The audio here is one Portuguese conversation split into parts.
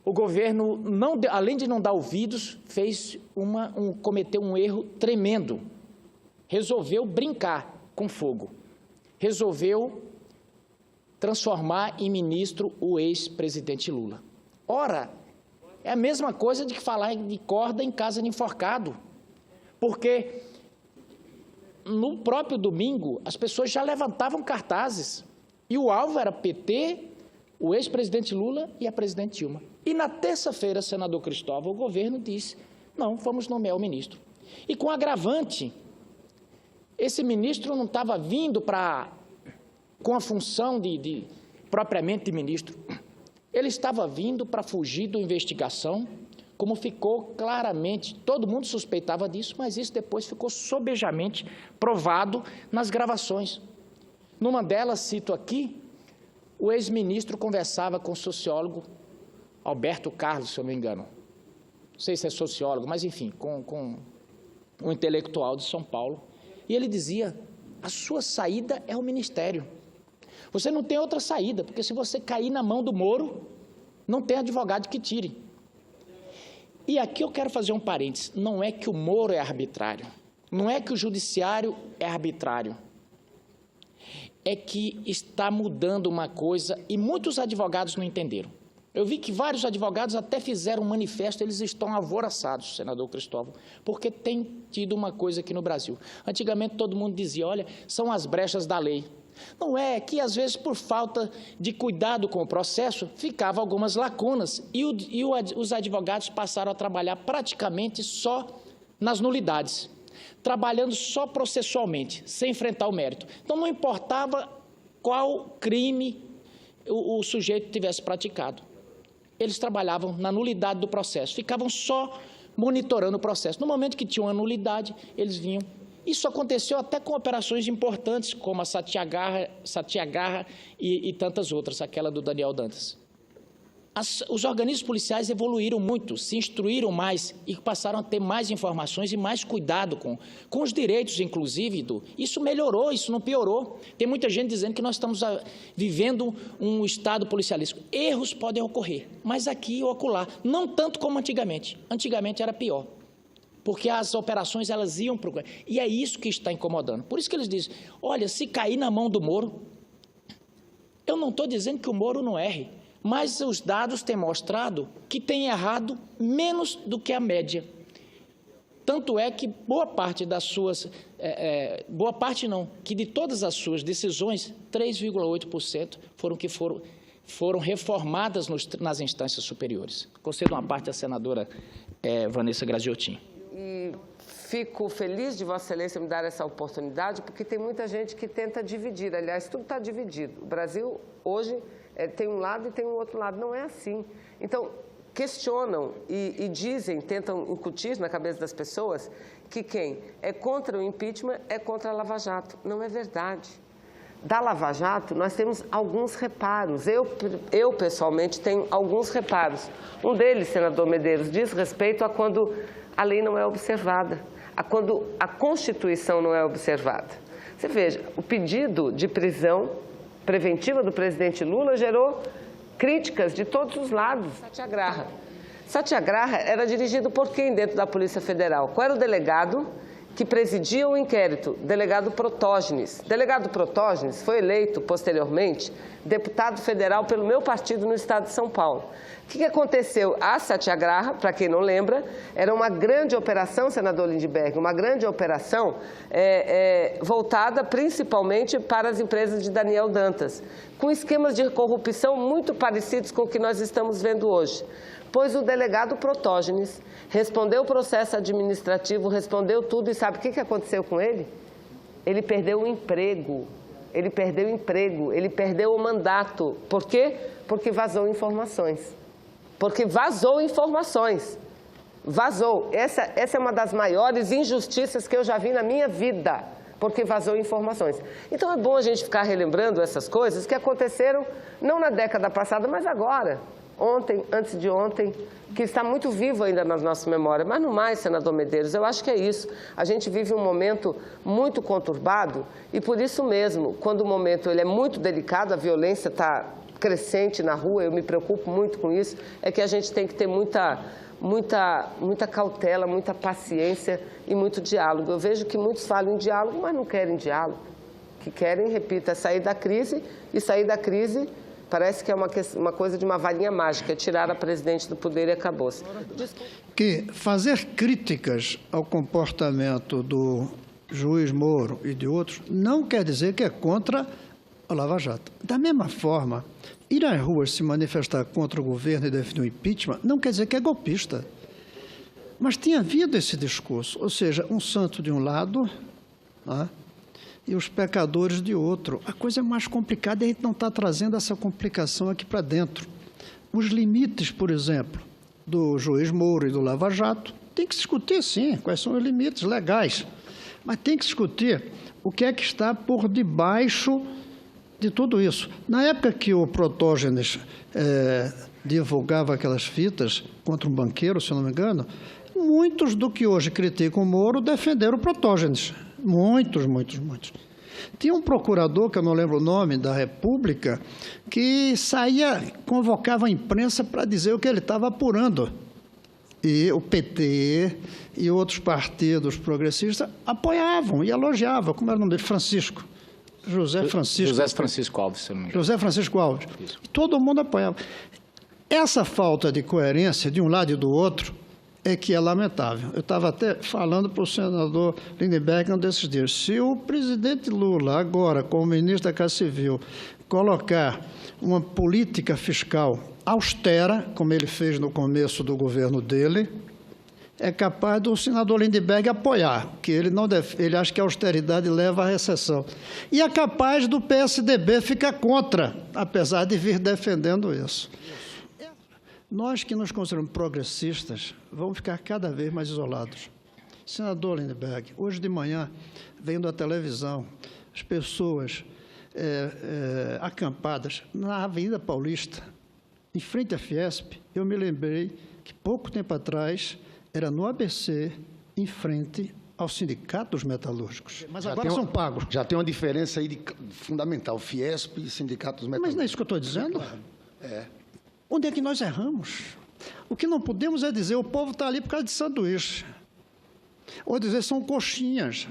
o governo, além de não dar ouvidos, cometeu um erro tremendo. Resolveu brincar com fogo. Resolveu transformar em ministro o ex-presidente Lula. Ora, é a mesma coisa de falar de corda em casa de enforcado, porque no próprio domingo as pessoas já levantavam cartazes e o alvo era PT, o ex-presidente Lula e a presidente Dilma. E na terça-feira, senador Cristóvão, o governo disse, não, vamos nomear o ministro. E com agravante, esse ministro não estava vindo com a função propriamente de ministro. Ele estava vindo para fugir da investigação, como ficou claramente, todo mundo suspeitava disso, mas isso depois ficou sobejamente provado nas gravações. Numa delas, cito aqui, o ex-ministro conversava com o sociólogo Alberto Carlos, se eu não me engano. Não sei se é sociólogo, mas enfim, com um intelectual de São Paulo. E ele dizia, a sua saída é o ministério. Você não tem outra saída, porque se você cair na mão do Moro, não tem advogado que tire. E aqui eu quero fazer um parênteses. Não é que o Moro é arbitrário, não é que o judiciário é arbitrário. É que está mudando uma coisa e muitos advogados não entenderam. Eu vi que vários advogados até fizeram um manifesto, eles estão alvoroçados, senador Cristóvão, porque tem tido uma coisa aqui no Brasil. Antigamente todo mundo dizia, olha, são as brechas da lei. Não é que, às vezes, por falta de cuidado com o processo, ficavam algumas lacunas e os advogados passaram a trabalhar praticamente só nas nulidades, trabalhando só processualmente, sem enfrentar o mérito. Então, não importava qual crime o sujeito tivesse praticado. Eles trabalhavam na nulidade do processo, ficavam só monitorando o processo. No momento que tinha uma nulidade, eles vinham. Isso aconteceu até com operações importantes, como a Satyagraha e tantas outras, aquela do Daniel Dantas. Os organismos policiais evoluíram muito, se instruíram mais e passaram a ter mais informações e mais cuidado com os direitos, inclusive. Isso melhorou, isso não piorou. Tem muita gente dizendo que nós estamos vivendo um estado policialístico. Erros podem ocorrer, mas aqui ou acolá, não tanto como antigamente. Antigamente era pior, porque as operações elas iam procurar. E é isso que está incomodando. Por isso que eles dizem, olha, se cair na mão do Moro, eu não estou dizendo que o Moro não erre, mas os dados têm mostrado que tem errado menos do que a média. Tanto é que boa parte das suas, que de todas as suas decisões, 3,8% foram reformadas nas instâncias superiores. Concedo uma parte à senadora Vanessa Graziotin. E fico feliz de Vossa Excelência me dar essa oportunidade, porque tem muita gente que tenta dividir. Aliás, tudo está dividido. O Brasil, hoje, tem um lado e tem um outro lado. Não é assim. Então, questionam e dizem, tentam incutir na cabeça das pessoas que quem é contra o impeachment é contra a Lava Jato. Não é verdade. Da Lava Jato, nós temos alguns reparos. Eu pessoalmente, tenho alguns reparos. Um deles, senador Medeiros, diz respeito a quando a lei não é observada, a quando a Constituição não é observada. Você veja, o pedido de prisão preventiva do presidente Lula gerou críticas de todos os lados. Satyagraha. Satyagraha era dirigido por quem dentro da Polícia Federal? Qual era o delegado que presidia o inquérito? Delegado Protógenes. Delegado Protógenes foi eleito, posteriormente, deputado federal pelo meu partido no estado de São Paulo. O que aconteceu? A Satyagraha, para quem não lembra, era uma grande operação, senador Lindbergh, uma grande operação voltada principalmente para as empresas de Daniel Dantas, com esquemas de corrupção muito parecidos com o que nós estamos vendo hoje. Pois o delegado Protógenes respondeu o processo administrativo, respondeu tudo, e sabe o que aconteceu com ele? Ele perdeu o emprego, ele perdeu o mandato. Por quê? Porque vazou informações. Porque vazou informações. Vazou. Essa é uma das maiores injustiças que eu já vi na minha vida, porque vazou informações. Então é bom a gente ficar relembrando essas coisas que aconteceram não na década passada, mas agora. Ontem, antes de ontem, que está muito vivo ainda nas nossas memórias. Mas no mais, senador Medeiros, eu acho que é isso. A gente vive um momento muito conturbado e por isso mesmo, quando o momento ele é muito delicado, a violência está crescente na rua, eu me preocupo muito com isso, é que a gente tem que ter muita cautela, muita paciência e muito diálogo. Eu vejo que muitos falam em diálogo, mas não querem diálogo. Que querem, repito, é sair da crise, e sair da crise parece que é uma coisa de uma varinha mágica, tirar a presidente do poder e acabou-se. Que fazer críticas ao comportamento do juiz Moro e de outros não quer dizer que é contra o Lava Jato. Da mesma forma, ir às ruas se manifestar contra o governo e defender o impeachment não quer dizer que é golpista. Mas tinha havido esse discurso, ou seja, um santo de um lado, né, e os pecadores de outro. A coisa é mais complicada e a gente não está trazendo essa complicação aqui para dentro. Os limites, por exemplo, do juiz Moro e do Lava Jato, tem que se discutir, sim, quais são os limites legais. Mas tem que se discutir o que é que está por debaixo de tudo isso. Na época que o Protógenes divulgava aquelas fitas contra um banqueiro, se eu não me engano, muitos do que hoje criticam o Moro defenderam o Protógenes. Muitos. Tinha um procurador, que eu não lembro o nome, da República, que convocava a imprensa para dizer o que ele estava apurando. E o PT e outros partidos progressistas apoiavam e elogiavam. Como era o nome dele? Francisco. José Francisco Alves, se não me engano. José Francisco Alves. Isso. E todo mundo apoiava. Essa falta de coerência de um lado e do outro é que é lamentável. Eu estava até falando para o senador Lindbergh um desses dias. Se o presidente Lula, agora, como ministro da Casa Civil, colocar uma política fiscal austera, como ele fez no começo do governo dele, é capaz do senador Lindbergh apoiar, que ele acha que a austeridade leva à recessão. E é capaz do PSDB ficar contra, apesar de vir defendendo isso. Nós que nos consideramos progressistas vamos ficar cada vez mais isolados. Senador Lindbergh, hoje de manhã, vendo a televisão, as pessoas acampadas na Avenida Paulista, em frente à Fiesp, eu me lembrei que pouco tempo atrás era no ABC, em frente ao Sindicato dos Metalúrgicos. Mas agora são pagos. Já tem uma diferença aí fundamental, Fiesp e Sindicato dos Metalúrgicos. Mas não é isso que eu estou dizendo? É. Onde é que nós erramos? O que não podemos é dizer o povo está ali por causa de sanduíche. Ou dizer são coxinhas.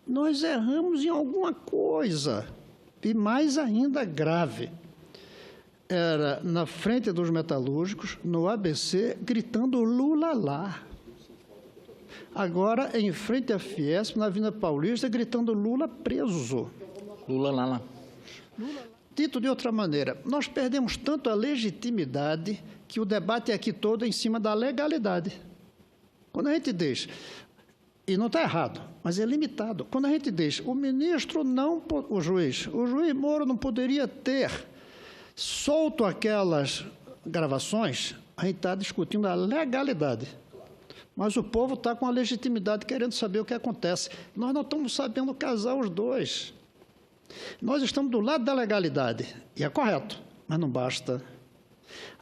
Nós erramos em alguma coisa. E mais ainda grave. Era na frente dos metalúrgicos, no ABC, gritando Lula lá. Agora, em frente à Fiesp, na Avenida Paulista, gritando Lula preso. Lula lá. Dito de outra maneira, nós perdemos tanto a legitimidade que o debate aqui todo é em cima da legalidade. Quando a gente diz, e não está errado, mas é limitado, quando a gente diz, o juiz Moro não poderia ter solto aquelas gravações, a gente está discutindo a legalidade. Mas o povo está com a legitimidade querendo saber o que acontece. Nós não estamos sabendo casar os dois. Nós estamos do lado da legalidade, e é correto, mas não basta.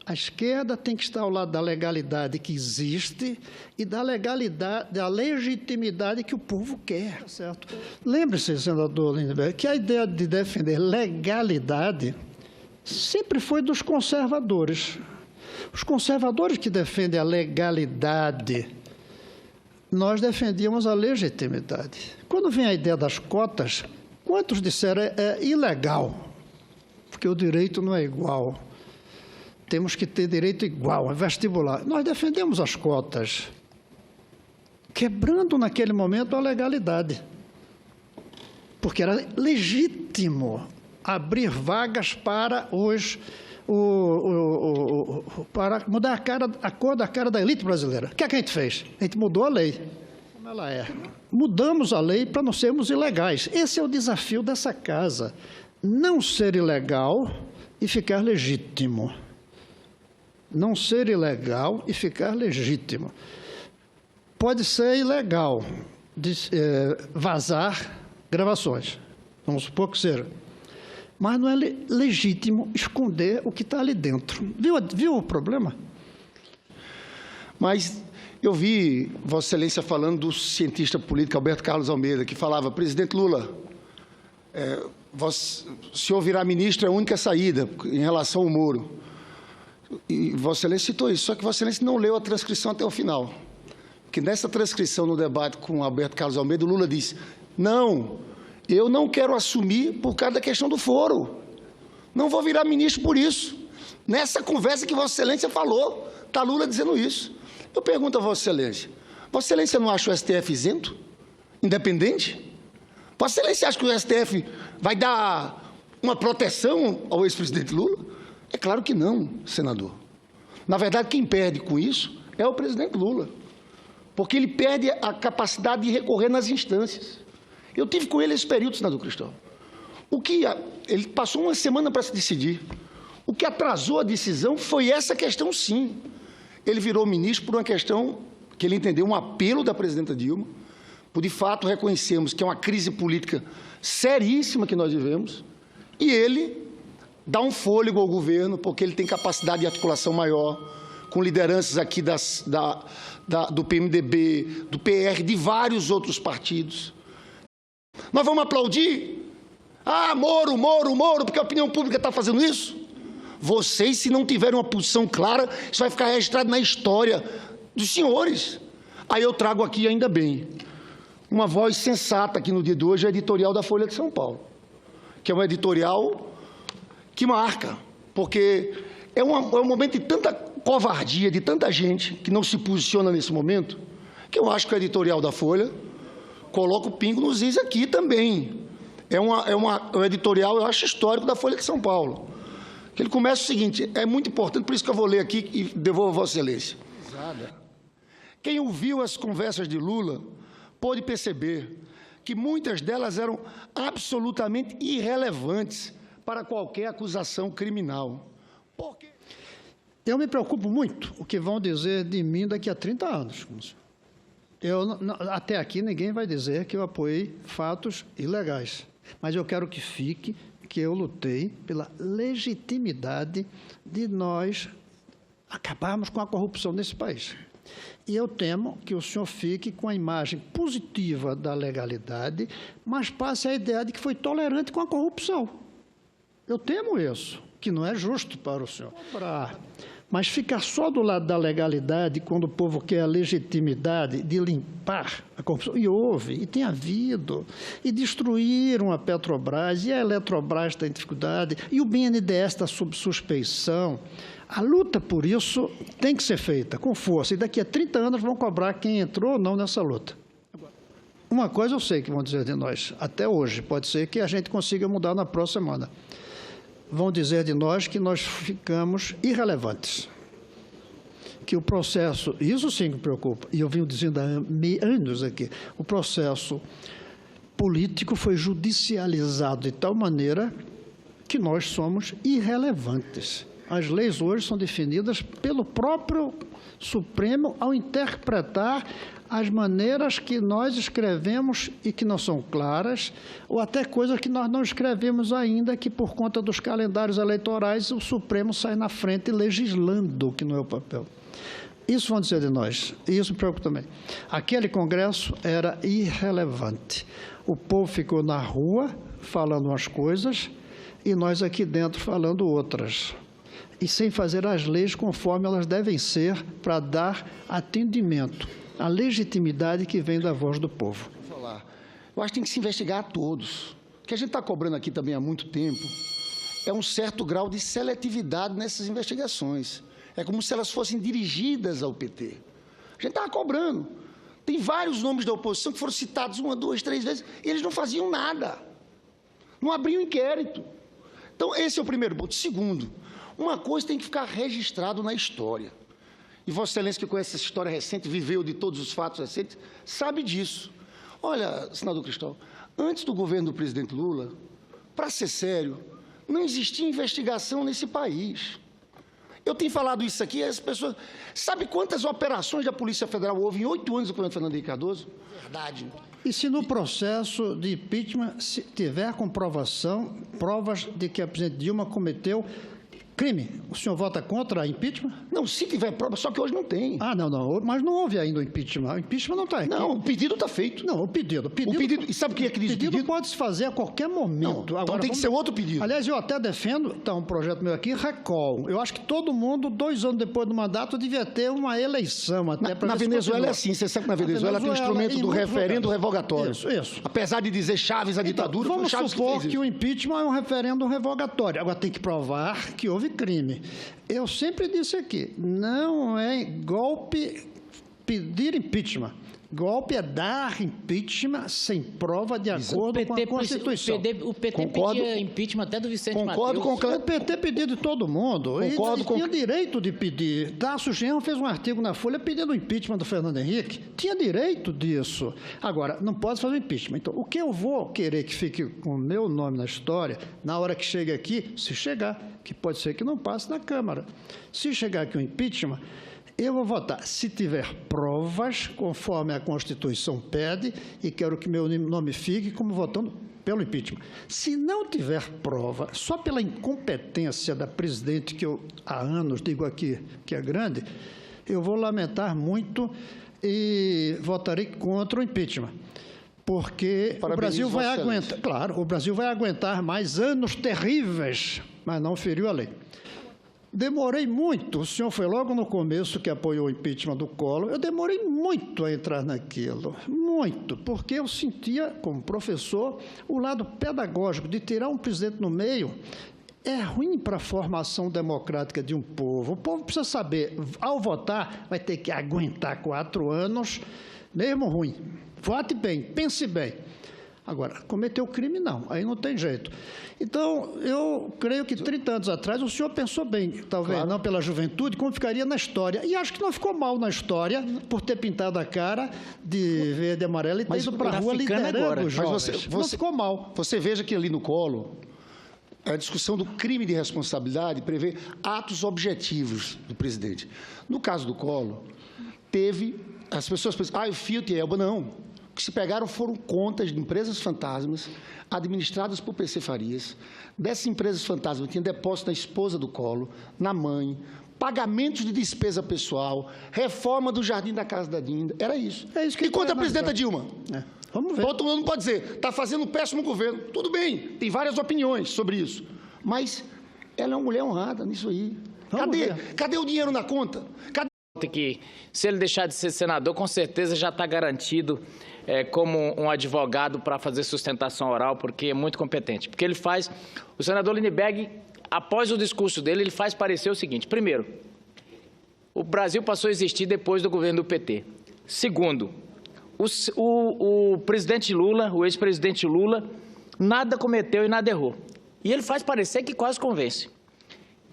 A esquerda tem que estar ao lado da legalidade que existe e da legalidade, da legitimidade que o povo quer. Certo? Lembre-se, senador Lindbergh, que a ideia de defender legalidade sempre foi dos conservadores. Os conservadores que defendem a legalidade, nós defendíamos a legitimidade. Quando vem a ideia das cotas, quantos disseram é ilegal, porque o direito não é igual. Temos que ter direito igual, é vestibular. Nós defendemos as cotas, quebrando naquele momento a legalidade, porque era legítimo abrir vagas para para mudar a cor da cara da elite brasileira. O que é que a gente fez? A gente mudou a lei, como ela é. Mudamos a lei para não sermos ilegais. Esse é o desafio dessa casa. Não ser ilegal e ficar legítimo. Não ser ilegal e ficar legítimo. Pode ser ilegal vazar gravações. Vamos supor que seja. Mas não é legítimo esconder o que está ali dentro. Viu o problema? Mas eu vi Vossa Excelência falando do cientista político Alberto Carlos Almeida, que falava, presidente Lula, o senhor virar ministro é a única saída em relação ao Moro. E Vossa Excelência citou isso, só que Vossa Excelência não leu a transcrição até o final. Porque nessa transcrição, no debate com Alberto Carlos Almeida, o Lula disse: não, eu não quero assumir por causa da questão do foro. Não vou virar ministro por isso. Nessa conversa que Vossa Excelência falou, está Lula dizendo isso. Eu pergunto a Vossa Excelência: Vossa Excelência não acha o STF isento? Independente? Vossa Excelência acha que o STF vai dar uma proteção ao ex-presidente Lula? É claro que não, senador. Na verdade, quem perde com isso é o presidente Lula, porque ele perde a capacidade de recorrer nas instâncias. Eu tive com ele esse período, senador Cristóvão. Ele passou uma semana para se decidir. O que atrasou a decisão foi essa questão, sim. Ele virou ministro por uma questão que ele entendeu um apelo da presidenta Dilma, por de fato reconhecermos que é uma crise política seríssima que nós vivemos, e ele dá um fôlego ao governo, porque ele tem capacidade de articulação maior, com lideranças aqui do PMDB, do PR, de vários outros partidos. Nós vamos aplaudir? Ah, Moro, Moro, Moro, porque a opinião pública está fazendo isso? Vocês, se não tiverem uma posição clara, isso vai ficar registrado na história dos senhores. Aí eu trago aqui, ainda bem, uma voz sensata aqui no dia de hoje, o editorial da Folha de São Paulo, que é um editorial que marca, porque é um momento de tanta covardia, de tanta gente que não se posiciona nesse momento, que eu acho que o editorial da Folha coloca o pingo nos is aqui também. É um editorial, eu acho, histórico da Folha de São Paulo. Que ele começa o seguinte, é muito importante, por isso que eu vou ler aqui e devolvo a Vossa Excelência. Quem ouviu as conversas de Lula pôde perceber que muitas delas eram absolutamente irrelevantes para qualquer acusação criminal. Porque eu me preocupo muito o que vão dizer de mim daqui a 30 anos. Até aqui ninguém vai dizer que eu apoiei fatos ilegais, mas eu quero que fique que eu lutei pela legitimidade de nós acabarmos com a corrupção nesse país. E eu temo que o senhor fique com a imagem positiva da legalidade, mas passe a ideia de que foi tolerante com a corrupção. Eu temo isso, que não é justo para o senhor. Mas ficar só do lado da legalidade, quando o povo quer a legitimidade de limpar a corrupção, e houve, e tem havido, e destruíram a Petrobras, e a Eletrobras está em dificuldade, e o BNDES está sob suspeição. A luta por isso tem que ser feita com força, e daqui a 30 anos vão cobrar quem entrou ou não nessa luta. Uma coisa eu sei que vão dizer de nós, até hoje, pode ser que a gente consiga mudar na próxima semana. Vão dizer de nós que nós ficamos irrelevantes, que o processo, isso sim me preocupa, e eu venho dizendo há anos aqui, o processo político foi judicializado de tal maneira que nós somos irrelevantes. As leis hoje são definidas pelo próprio Supremo ao interpretar as maneiras que nós escrevemos e que não são claras, ou até coisas que nós não escrevemos ainda, que por conta dos calendários eleitorais o Supremo sai na frente legislando, que não é o papel. Isso vão dizer de nós, e isso me preocupa também. Aquele Congresso era irrelevante. O povo ficou na rua falando umas coisas e nós aqui dentro falando outras. E sem fazer as leis conforme elas devem ser para dar atendimento à legitimidade que vem da voz do povo. Vou falar. Eu acho que tem que se investigar a todos. O que a gente está cobrando aqui também há muito tempo é um certo grau de seletividade nessas investigações. É como se elas fossem dirigidas ao PT. A gente estava cobrando. Tem vários nomes da oposição que foram citados 1, 2, 3 vezes e eles não faziam nada. Não abriam inquérito. Então, esse é o primeiro ponto. Segundo, uma coisa tem que ficar registrado na história. E Vossa Excelência, que conhece essa história recente, viveu de todos os fatos recentes, sabe disso. Olha, senador Cristóvão, antes do governo do presidente Lula, para ser sério, não existia investigação nesse país. Eu tenho falado isso aqui, as pessoas... Sabe quantas operações da Polícia Federal houve em 8 anos do governo Fernando Henrique Cardoso? Verdade. E se no processo de impeachment se tiver comprovação, provas de que a presidente Dilma cometeu crime, o senhor vota contra impeachment? Não, se tiver prova, só que hoje não tem. Ah, não, mas não houve ainda o impeachment. O impeachment não está aqui. Não, o pedido está feito. Não, o pedido. E sabe o que é que diz o pedido? O pedido pode se fazer a qualquer momento. Não, então tem que ser outro pedido. Aliás, eu até defendo, está um projeto meu aqui, recall. Eu acho que todo mundo, 2 anos depois do mandato, devia ter uma eleição até para Na Venezuela é assim, você sabe que na Venezuela tem o instrumento do referendo revogatório. Isso. Apesar de dizer Chaves a ditadura, então, vamos foi Chaves supor que fez que isso. o impeachment é um referendo revogatório. Agora tem que provar que houve crime. Eu sempre disse aqui, não é golpe pedir impeachment. Golpe é dar impeachment sem prova de acordo com a Constituição. O PT pedia impeachment até do Vicente Concordo Mateus. com O PT pediu de todo mundo. Concordo com... Tinha direito de pedir. Tasso Genro fez um artigo na Folha pedindo o impeachment do Fernando Henrique. Tinha direito disso. Agora, não pode fazer impeachment. Então, o que eu vou querer que fique com o meu nome na história, na hora que chegue aqui, se chegar, que pode ser que não passe na Câmara. Se chegar aqui o impeachment, eu vou votar se tiver provas, conforme a Constituição pede, e quero que meu nome fique como votando pelo impeachment. Se não tiver prova, só pela incompetência da presidente, que eu há anos digo aqui que é grande, eu vou lamentar muito e votarei contra o impeachment. Porque o Brasil vai aguentar, claro, o Brasil vai aguentar mais anos terríveis, mas não feriu a lei. Demorei muito, o senhor foi logo no começo que apoiou o impeachment do Collor, eu demorei muito a entrar naquilo, muito, porque eu sentia, como professor, o lado pedagógico de tirar um presidente no meio é ruim para a formação democrática de um povo. O povo precisa saber, ao votar, vai ter que aguentar 4 anos, mesmo ruim. Vote bem, pense bem. Agora, cometeu crime, não. Aí não tem jeito. Então, eu creio que 30 anos atrás o senhor pensou bem, talvez claro. Não pela juventude, como ficaria na história. E acho que não ficou mal na história por ter pintado a cara de verde e amarelo e ter ido para a rua liderando os jovens. Não ficou mal. Você veja que ali no Collor, a discussão do crime de responsabilidade prevê atos objetivos do presidente. No caso do Collor, teve... As pessoas pensam, o Fiat e Elba, não. O que se pegaram foram contas de empresas fantasmas administradas por PC Farias. Dessas empresas fantasmas tinha depósito na esposa do Collor, na mãe, pagamentos de despesa pessoal, reforma do jardim da casa da Dinda. Era isso. É isso que e quanto a presidenta Dilma? Vamos ver. Todo mundo pode dizer, está fazendo um péssimo governo. Tudo bem, tem várias opiniões sobre isso. Mas ela é uma mulher honrada nisso aí. Cadê o dinheiro na conta? Que, se ele deixar de ser senador, com certeza já está garantido como um advogado para fazer sustentação oral, porque é muito competente. Porque ele faz... O senador Lindbergh, após o discurso dele, ele faz parecer o seguinte. Primeiro, o Brasil passou a existir depois do governo do PT. Segundo, o presidente Lula, o ex-presidente Lula, nada cometeu e nada errou. E ele faz parecer que quase convence.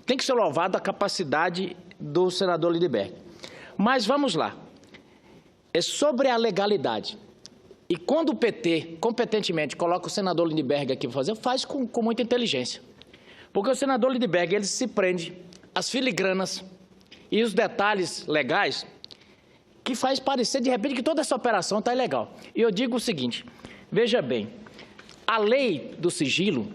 Tem que ser louvado a capacidade do senador Lindbergh. Mas vamos lá. É sobre a legalidade. E quando o PT, competentemente, coloca o senador Lindbergh aqui para fazer, faz com muita inteligência. Porque o senador Lindbergh, ele se prende às filigranas e os detalhes legais que faz parecer, de repente, que toda essa operação está ilegal. E eu digo o seguinte, veja bem, a lei do sigilo,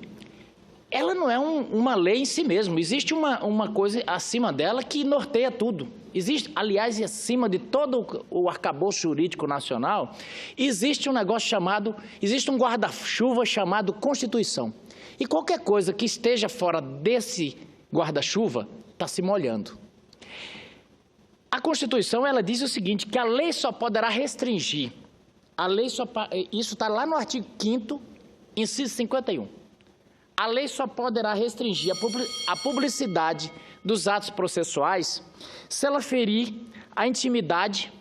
ela não é uma lei em si mesma, existe uma coisa acima dela que norteia tudo. Existe, aliás, acima de todo o arcabouço jurídico nacional, existe um negócio chamado, existe um guarda-chuva chamado Constituição. E qualquer coisa que esteja fora desse guarda-chuva está se molhando. A Constituição, ela diz o seguinte, que a lei só poderá restringir, isso está lá no artigo 5º, inciso 51. A lei só poderá restringir a publicidade dos atos processuais se ela ferir a intimidade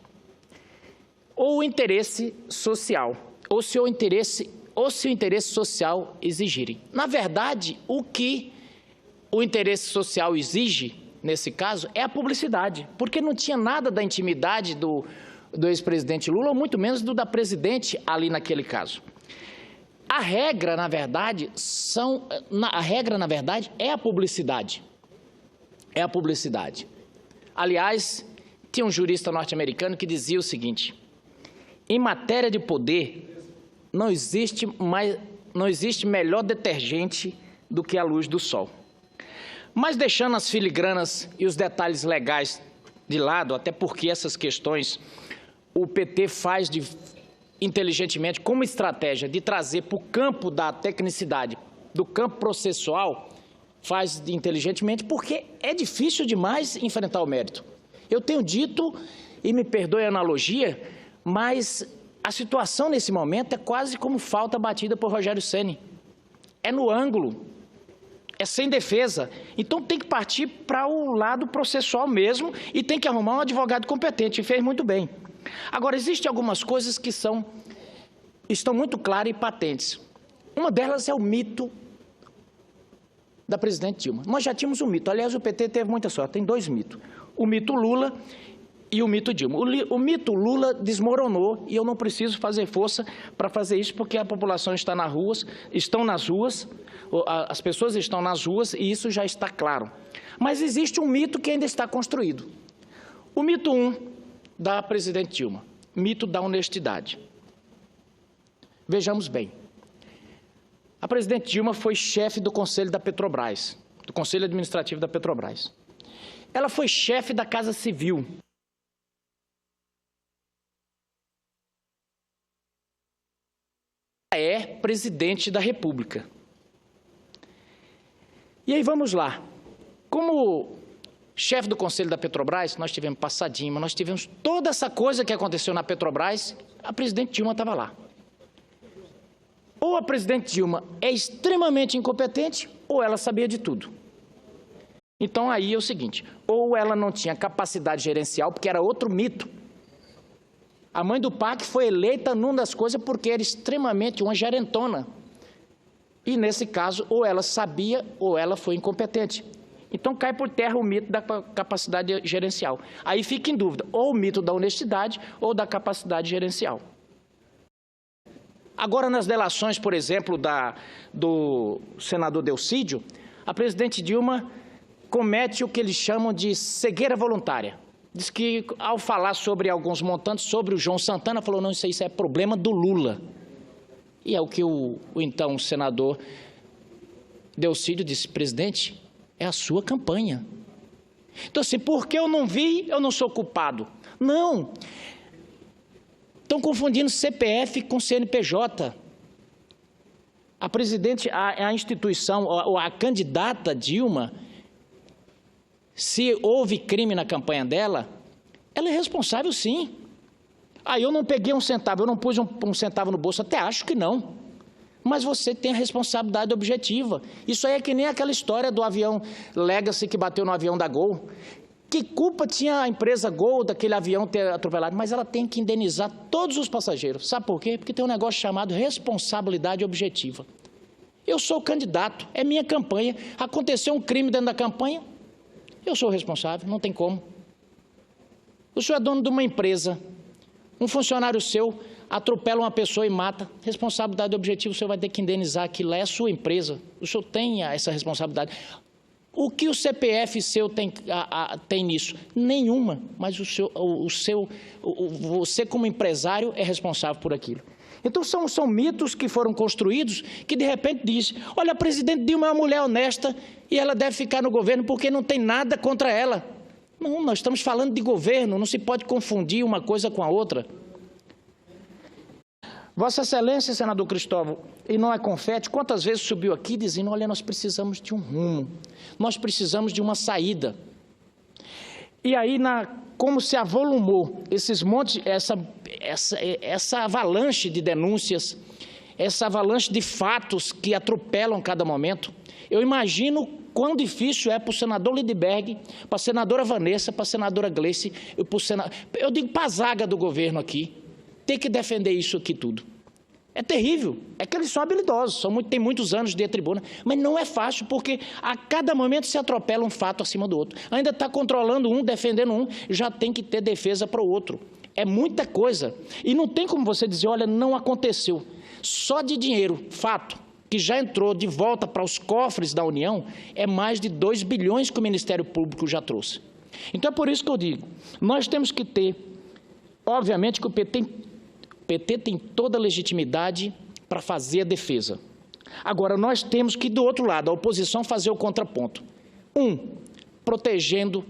ou o interesse social, ou se o interesse social exigirem. Na verdade, o que o interesse social exige, nesse caso, é a publicidade, porque não tinha nada da intimidade do ex-presidente Lula, ou muito menos do da presidente ali naquele caso. A regra, na verdade, é a publicidade. É a publicidade. Aliás, tinha um jurista norte-americano que dizia o seguinte, em matéria de poder, não existe melhor detergente do que a luz do sol. Mas deixando as filigranas e os detalhes legais de lado, até porque essas questões o PT faz inteligentemente como estratégia de trazer para o campo da tecnicidade, do campo processual, faz inteligentemente porque é difícil demais enfrentar o mérito. Eu tenho dito, e me perdoe a analogia, mas a situação nesse momento é quase como falta batida por Rogério Ceni. É no ângulo, é sem defesa. Então tem que partir para o lado processual mesmo e tem que arrumar um advogado competente, e fez muito bem. Agora, existem algumas coisas que estão muito claras e patentes. Uma delas é o mito da presidente Dilma. Nós já tínhamos um mito, aliás, o PT teve muita sorte, tem dois mitos. O mito Lula e o mito Dilma. O mito Lula desmoronou e eu não preciso fazer força para fazer isso, porque a população estão nas ruas, as pessoas estão nas ruas e isso já está claro. Mas existe um mito que ainda está construído. O mito 1 da presidente Dilma, mito da honestidade. Vejamos bem. A presidente Dilma foi chefe do Conselho da Petrobras, do Conselho Administrativo da Petrobras. Ela foi chefe da Casa Civil. Ela é presidente da República. E aí vamos lá. Como chefe do Conselho da Petrobras, nós tivemos Passadinha, nós tivemos toda essa coisa que aconteceu na Petrobras, a presidente Dilma estava lá. Ou a presidente Dilma é extremamente incompetente, ou ela sabia de tudo. Então, aí é o seguinte, ou ela não tinha capacidade gerencial, porque era outro mito. A mãe do PAC foi eleita numa das coisas porque era extremamente uma gerentona. E, nesse caso, ou ela sabia, ou ela foi incompetente. Então, cai por terra o mito da capacidade gerencial. Aí fica em dúvida, ou o mito da honestidade, ou da capacidade gerencial. Agora, nas delações, por exemplo, do senador Delcídio, a presidente Dilma comete o que eles chamam de cegueira voluntária. Diz que, ao falar sobre alguns montantes, sobre o João Santana, falou, não, isso é problema do Lula. E é o que o então senador Delcídio disse, presidente, é a sua campanha. Então, assim, porque eu não vi, eu não sou culpado. Não. Estão confundindo CPF com CNPJ. A presidente, a instituição, a candidata Dilma, se houve crime na campanha dela, ela é responsável, sim. Eu não peguei um centavo, eu não pus um centavo no bolso, até acho que não. Mas você tem a responsabilidade objetiva. Isso aí é que nem aquela história do avião Legacy que bateu no avião da Gol. Que culpa tinha a empresa Gol daquele avião ter atropelado? Mas ela tem que indenizar todos os passageiros. Sabe por quê? Porque tem um negócio chamado responsabilidade objetiva. Eu sou o candidato, é minha campanha. Aconteceu um crime dentro da campanha, eu sou o responsável, não tem como. O senhor é dono de uma empresa, um funcionário seu atropela uma pessoa e mata, responsabilidade objetiva, o senhor vai ter que indenizar aquilo, é a sua empresa, o senhor tem essa responsabilidade. O que o CPF seu tem nisso? Nenhuma, mas você como empresário é responsável por aquilo. Então são mitos que foram construídos que de repente diz, olha, a presidente Dilma é uma mulher honesta e ela deve ficar no governo porque não tem nada contra ela. Não, nós estamos falando de governo, não se pode confundir uma coisa com a outra. Vossa Excelência, senador Cristóvão, e não é confete, quantas vezes subiu aqui dizendo, olha, nós precisamos de um rumo, nós precisamos de uma saída. E aí, como se avolumou esses montes, essa avalanche de denúncias, essa avalanche de fatos que atropelam cada momento, eu imagino quão difícil é para o senador Lindbergh, para a senadora Vanessa, para a senadora Gleice, eu digo para a zaga do governo aqui, ter que defender isso aqui tudo. É terrível, é que eles são habilidosos, têm muitos anos de tribuna, mas não é fácil, porque a cada momento se atropela um fato acima do outro. Ainda está controlando um, defendendo um, já tem que ter defesa para o outro. É muita coisa. E não tem como você dizer, olha, não aconteceu. Só de dinheiro, fato, que já entrou de volta para os cofres da União, é mais de 2 bilhões que o Ministério Público já trouxe. Então é por isso que eu digo, nós temos que ter, obviamente que o PT tem toda a legitimidade para fazer a defesa. Agora, nós temos que, do outro lado, a oposição fazer o contraponto. Protegendo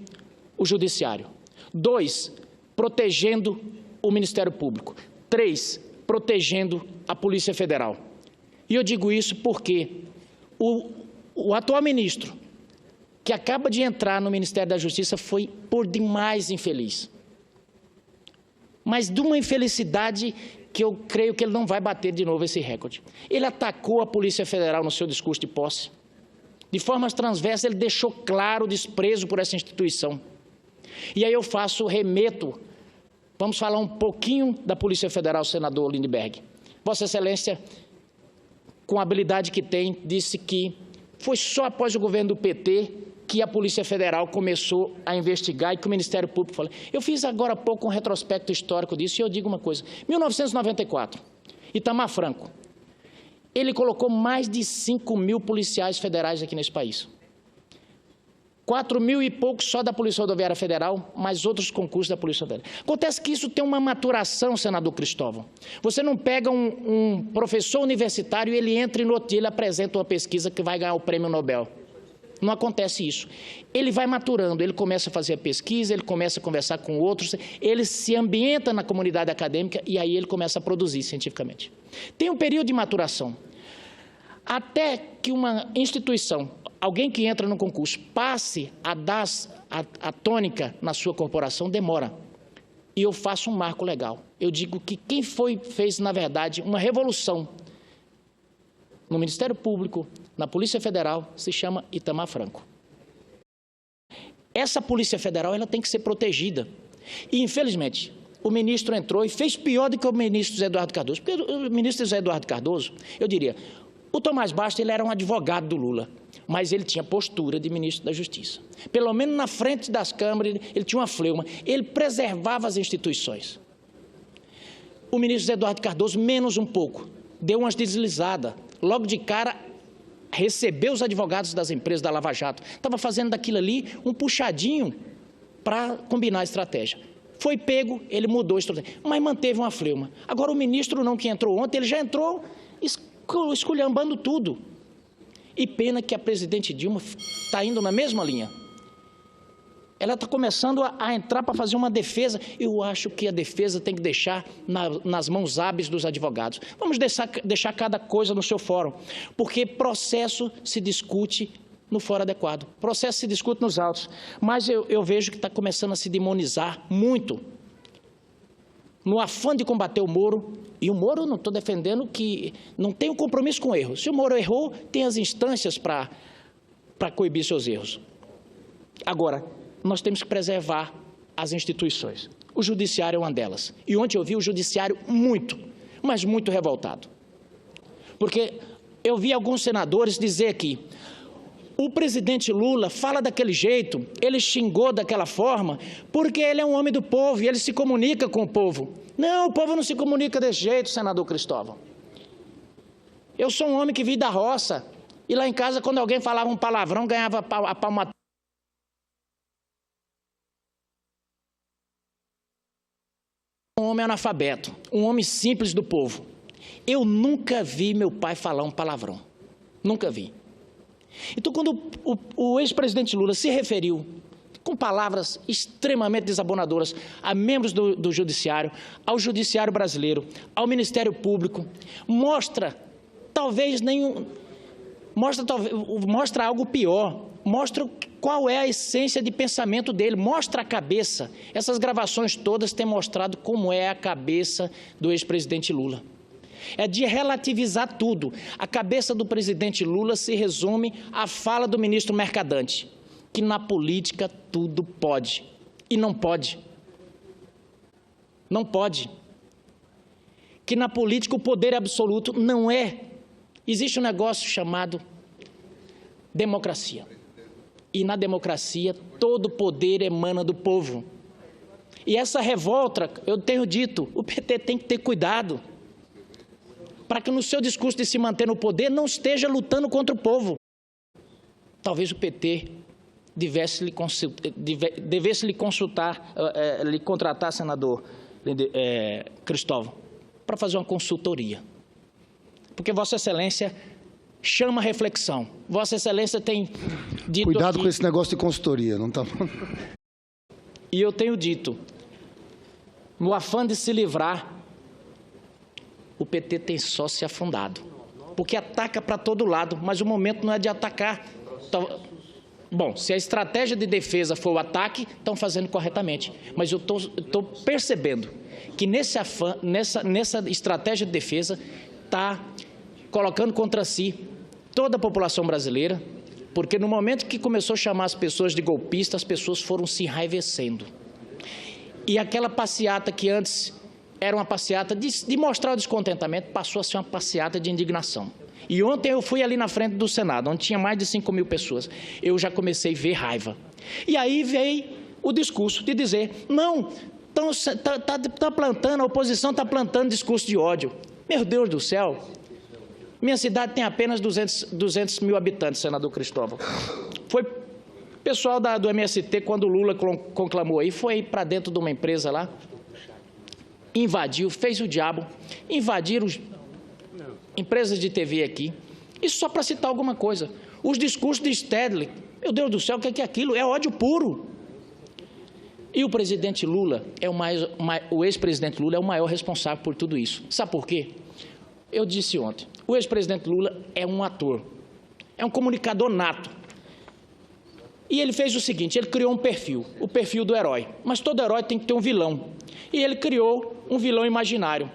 o Judiciário. 2, protegendo o Ministério Público. 3, protegendo a Polícia Federal. E eu digo isso porque o atual ministro, que acaba de entrar no Ministério da Justiça, foi por demais infeliz. Mas de uma infelicidade que eu creio que ele não vai bater de novo esse recorde. Ele atacou a Polícia Federal no seu discurso de posse. De formas transversas, ele deixou claro o desprezo por essa instituição. E aí eu remeto, vamos falar um pouquinho da Polícia Federal, senador Lindbergh. Vossa Excelência, com a habilidade que tem, disse que foi só após o governo do PT que a Polícia Federal começou a investigar e que o Ministério Público falou. Eu fiz agora há pouco um retrospecto histórico disso e eu digo uma coisa. 1994, Itamar Franco, ele colocou mais de 5.000 policiais federais aqui nesse país. 4.000 e poucos só da Polícia Rodoviária Federal, mais outros concursos da Polícia Federal. Acontece que isso tem uma maturação, senador Cristóvão. Você não pega um professor universitário e ele entra e no outro dia ele apresenta uma pesquisa que vai ganhar o prêmio Nobel. Não acontece isso. Ele vai maturando, ele começa a fazer a pesquisa, ele começa a conversar com outros, ele se ambienta na comunidade acadêmica e aí ele começa a produzir cientificamente. Tem um período de maturação. Até que uma instituição, alguém que entra no concurso, passe a dar a tônica na sua corporação, demora. E eu faço um marco legal. Eu digo que quem fez, na verdade, uma revolução no Ministério Público, na Polícia Federal, se chama Itamar Franco. Essa Polícia Federal ela tem que ser protegida. E, infelizmente, o ministro entrou e fez pior do que o ministro José Eduardo Cardoso. Porque o ministro José Eduardo Cardoso, eu diria, o Tomás Bastos ele era um advogado do Lula, mas ele tinha postura de ministro da Justiça. Pelo menos na frente das câmaras, ele tinha uma fleuma. Ele preservava as instituições. O ministro José Eduardo Cardoso, menos um pouco, deu umas deslizadas. Logo de cara, recebeu os advogados das empresas da Lava Jato. Estava fazendo daquilo ali um puxadinho para combinar a estratégia. Foi pego, ele mudou a estratégia, mas manteve uma fleuma. Agora, o ministro não que entrou ontem, ele já entrou esculhambando tudo. E pena que a presidente Dilma está indo na mesma linha. Ela está começando a entrar para fazer uma defesa. Eu acho que a defesa tem que deixar nas mãos hábeis dos advogados. Vamos deixar cada coisa no seu fórum, porque processo se discute no fórum adequado. Processo se discute nos autos. Mas eu vejo que está começando a se demonizar muito. No afã de combater o Moro, e o Moro não estou defendendo que não tem um compromisso com o erro. Se o Moro errou, tem as instâncias para coibir seus erros. Agora, nós temos que preservar as instituições. O Judiciário é uma delas. E ontem eu vi o Judiciário muito, mas muito revoltado. Porque eu vi alguns senadores dizer que o presidente Lula fala daquele jeito, ele xingou daquela forma, porque ele é um homem do povo e ele se comunica com o povo. Não, o povo não se comunica desse jeito, senador Cristóvão. Eu sou um homem que vim da roça, e lá em casa, quando alguém falava um palavrão, ganhava a palmatória. Um homem analfabeto, um homem simples do povo. Eu nunca vi meu pai falar um palavrão. Nunca vi. Então, quando o ex-presidente Lula se referiu com palavras extremamente desabonadoras a membros do Judiciário, ao Judiciário brasileiro, ao Ministério Público, mostra algo pior, mostra qual é a essência de pensamento dele, mostra a cabeça. Essas gravações todas têm mostrado como é a cabeça do ex-presidente Lula. É de relativizar tudo. A cabeça do presidente Lula se resume à fala do ministro Mercadante, que na política tudo pode. E não pode. Não pode. Que na política o poder absoluto não é. Existe um negócio chamado democracia. E na democracia todo poder emana do povo. E essa revolta, eu tenho dito, o PT tem que ter cuidado para que no seu discurso de se manter no poder não esteja lutando contra o povo. Talvez o PT devesse lhe contratar, senador Cristóvão, para fazer uma consultoria. Porque Vossa Excelência chama a reflexão. Vossa Excelência tem dito Cuidado aqui, com esse negócio de consultoria, não tá bom? e eu tenho dito, no afã de se livrar, o PT tem só se afundado, porque ataca para todo lado, mas o momento não é de atacar. Bom, se a estratégia de defesa for o ataque, estão fazendo corretamente, mas eu estou percebendo que nesse afã, nessa estratégia de defesa, está colocando contra si toda a população brasileira, porque no momento que começou a chamar as pessoas de golpistas, as pessoas foram se enraivecendo. E aquela passeata que antes era uma passeata de mostrar o descontentamento, passou a ser uma passeata de indignação. E ontem eu fui ali na frente do Senado, onde tinha mais de 5.000 pessoas. Eu já comecei a ver raiva. E aí veio o discurso de dizer, não, está plantando, a oposição está plantando discurso de ódio. Meu Deus do céu, minha cidade tem apenas 200 mil habitantes, senador Cristóvão. Foi pessoal do MST, quando o Lula conclamou aí, foi para dentro de uma empresa lá, invadiu, fez o diabo, invadiram empresas de TV aqui, isso só para citar alguma coisa. Os discursos de Stedley, meu Deus do céu, o que é aquilo? É ódio puro. E o presidente Lula, o ex-presidente Lula é o maior responsável por tudo isso. Sabe por quê? Eu disse ontem, o ex-presidente Lula é um ator, é um comunicador nato. E ele fez o seguinte, ele criou um perfil, o perfil do herói. Mas todo herói tem que ter um vilão. E ele criou um vilão imaginário,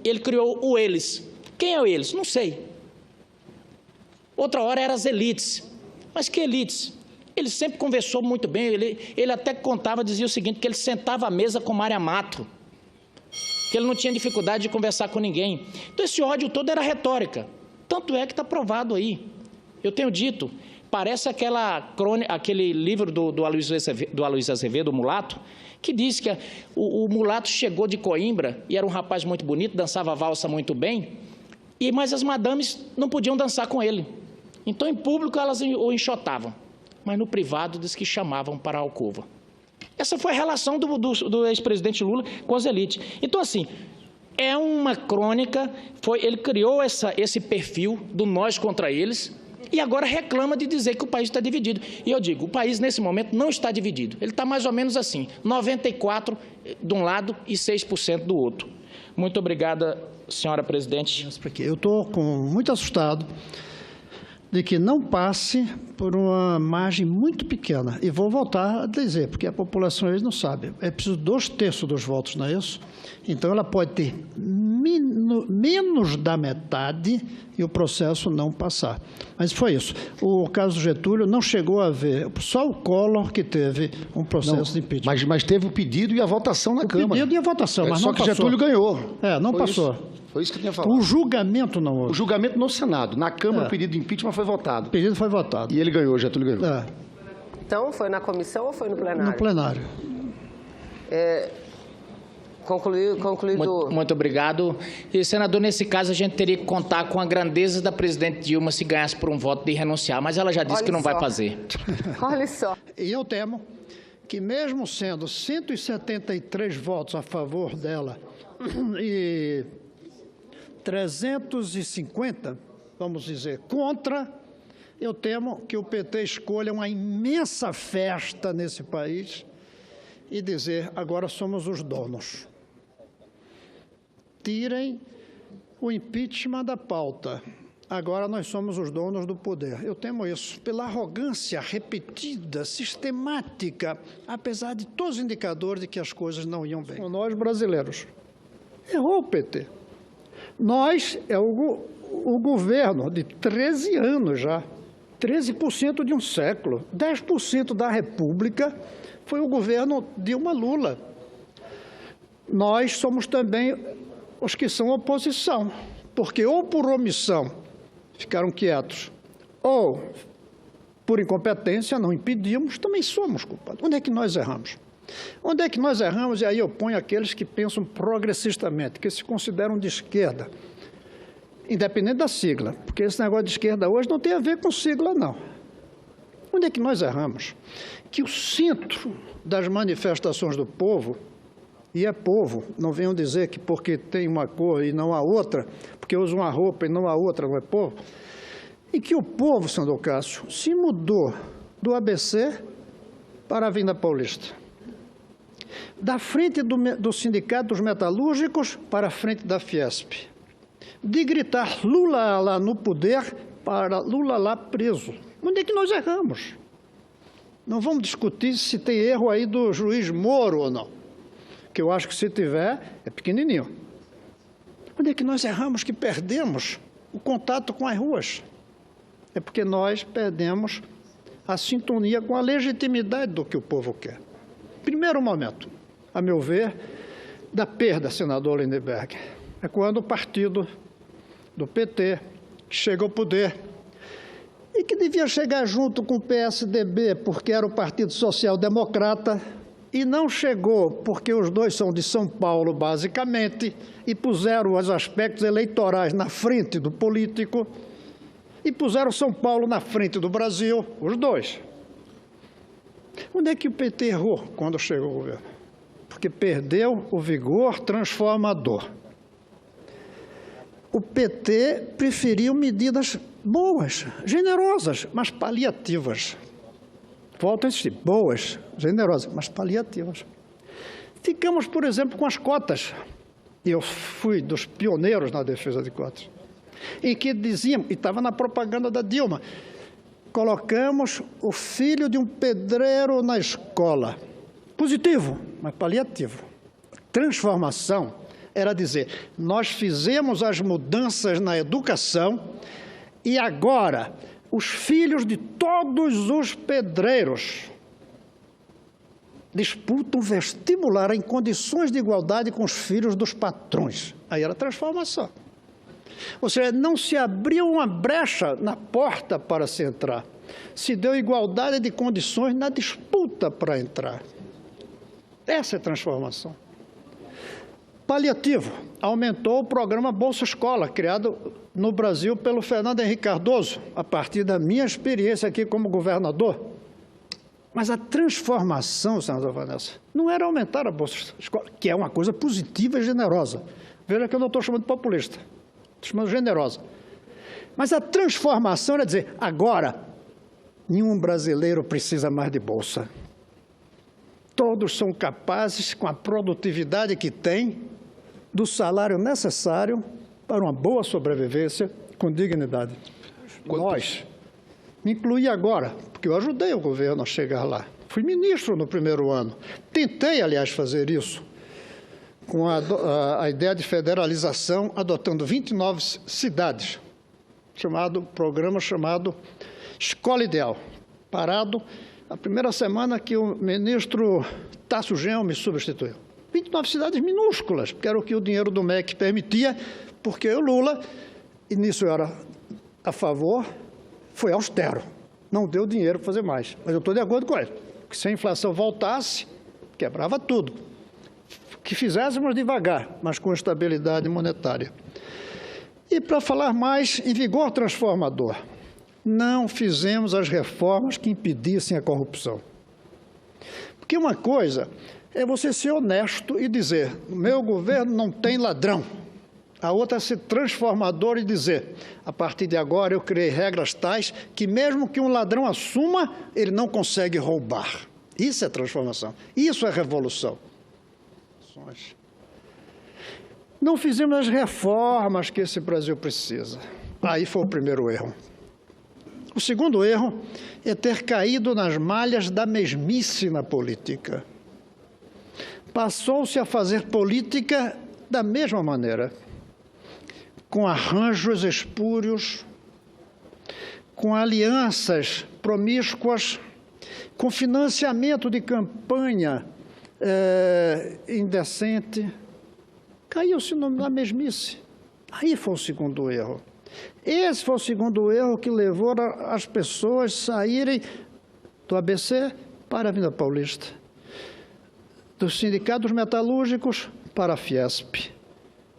ele criou o eles. Quem é o eles? Não sei. Outra hora eram as elites. Mas que elites? Ele sempre conversou muito bem, ele até contava, dizia o seguinte, que ele sentava à mesa com Mária Mato, que ele não tinha dificuldade de conversar com ninguém. Então esse ódio todo era retórica. Tanto é que está provado aí. Eu tenho dito, parece aquele livro do Aloysio Azevedo, o Mulato, que diz que o mulato chegou de Coimbra e era um rapaz muito bonito, dançava valsa muito bem, mas as madames não podiam dançar com ele. Então, em público, elas o enxotavam, mas no privado diz que chamavam para a alcova. Essa foi a relação do ex-presidente Lula com as elites. Então, assim, é uma crônica, ele criou esse perfil do nós contra eles, e agora reclama de dizer que o país está dividido. E eu digo, o país nesse momento não está dividido. Ele está mais ou menos assim, 94% de um lado e 6% do outro. Muito obrigada, senhora presidente. Eu estou muito assustado de que não passe por uma margem muito pequena. E vou voltar a dizer, porque a população eles não sabe. É preciso 2/3 dos votos, não é isso? Então, ela pode ter menos da metade e o processo não passar. Mas foi isso. O caso do Getúlio não chegou a ver, só o Collor que teve um processo de impeachment. Mas teve o pedido e a votação na Câmara. O pedido e a votação, mas só não que passou. Getúlio ganhou. Não foi passou. Isso. Foi isso que eu tinha falado. O julgamento não houve. O julgamento no Senado. Na Câmara, o pedido de impeachment foi votado. O pedido foi votado. E ele ganhou, Getúlio ganhou. Então, foi na comissão ou foi no plenário? No plenário. Concluído. Muito obrigado. E, senador, nesse caso, a gente teria que contar com a grandeza da presidente Dilma se ganhasse por um voto de renunciar, mas ela já disse que não vai fazer. Olha só. E eu temo que, mesmo sendo 173 votos a favor dela e 350, vamos dizer, contra, eu temo que o PT escolha uma imensa festa nesse país e dizer, agora somos os donos. Tirem o impeachment da pauta. Agora nós somos os donos do poder. Eu temo isso, pela arrogância repetida, sistemática, apesar de todos os indicadores de que as coisas não iam bem. Nós, brasileiros, errou o PT. Nós, o governo de 13 anos já, 13% de um século, 10% da República foi o governo Dilma Lula. Nós somos também os que são oposição, porque ou por omissão ficaram quietos, ou por incompetência não impedimos, também somos culpados. Onde é que nós erramos? Onde é que nós erramos? E aí eu ponho aqueles que pensam progressistamente, que se consideram de esquerda, independente da sigla, porque esse negócio de esquerda hoje não tem a ver com sigla, não. Onde é que nós erramos? Que o centro das manifestações do povo, E é povo. Não venham dizer que porque tem uma cor e não a outra, porque usa uma roupa e não a outra, não é povo. E que o povo, Sandro Cássio, se mudou do ABC para a Avenida Paulista. Da frente do Sindicato dos Metalúrgicos para a frente da Fiesp. De gritar Lula lá no poder para Lula lá preso. Onde é que nós erramos? Não vamos discutir se tem erro aí do juiz Moro ou não. Que eu acho que se tiver, é pequenininho. Onde é que nós erramos que perdemos o contato com as ruas? É porque nós perdemos a sintonia com a legitimidade do que o povo quer. Primeiro momento, a meu ver, da perda, senador Lindenberg, é quando o partido do PT chega ao poder e que devia chegar junto com o PSDB, porque era o Partido Social Democrata, e não chegou porque os dois são de São Paulo, basicamente, e puseram os aspectos eleitorais na frente do político, e puseram São Paulo na frente do Brasil, os dois. Onde é que o PT errou quando chegou ao governo? Porque perdeu o vigor transformador. O PT preferiu medidas boas, generosas, mas paliativas. Volto a insistir, boas, generosas, mas paliativas. Ficamos, por exemplo, com as cotas. Eu fui dos pioneiros na defesa de cotas. Em que diziam, e estava na propaganda da Dilma, colocamos o filho de um pedreiro na escola. Positivo, mas paliativo. Transformação era dizer, nós fizemos as mudanças na educação e agora os filhos de todos os pedreiros disputam vestibular em condições de igualdade com os filhos dos patrões. Aí era transformação. Ou seja, não se abriu uma brecha na porta para se entrar. Se deu igualdade de condições na disputa para entrar. Essa é a transformação. Paliativo. Aumentou o programa Bolsa Escola, criado no Brasil pelo Fernando Henrique Cardoso, a partir da minha experiência aqui como governador. Mas a transformação, senadora Vanessa, não era aumentar a Bolsa Escola, que é uma coisa positiva e generosa. Veja que eu não estou chamando de populista, estou chamando de generosa. Mas a transformação era dizer, agora, nenhum brasileiro precisa mais de bolsa. Todos são capazes, com a produtividade que têm, do salário necessário para uma boa sobrevivência com dignidade. Nós, me incluí agora, porque eu ajudei o governo a chegar lá. Fui ministro no primeiro ano. Tentei, aliás, fazer isso, com a ideia de federalização, adotando 29 cidades, programa chamado Escola Ideal, parado a primeira semana que o ministro Tasso Genro me substituiu. 29 cidades minúsculas, que era o que o dinheiro do MEC permitia, porque o Lula, e nisso eu era a favor, foi austero. Não deu dinheiro para fazer mais. Mas eu estou de acordo com ele, que se a inflação voltasse, quebrava tudo. Que fizéssemos devagar, mas com estabilidade monetária. E para falar mais em vigor transformador, não fizemos as reformas que impedissem a corrupção. Porque uma coisa é você ser honesto e dizer, no meu governo não tem ladrão. A outra é ser transformador e dizer, a partir de agora eu criei regras tais que mesmo que um ladrão assuma, ele não consegue roubar. Isso é transformação, isso é revolução. Não fizemos as reformas que esse Brasil precisa. Aí foi o primeiro erro. O segundo erro é ter caído nas malhas da mesmice na política. Passou-se a fazer política da mesma maneira, com arranjos espúrios, com alianças promíscuas, com financiamento de campanha indecente. Caiu-se na mesmice. Aí foi o segundo erro. Esse foi o segundo erro que levou as pessoas a saírem do ABC para a Avenida Paulista, do Sindicato dos Metalúrgicos para a Fiesp,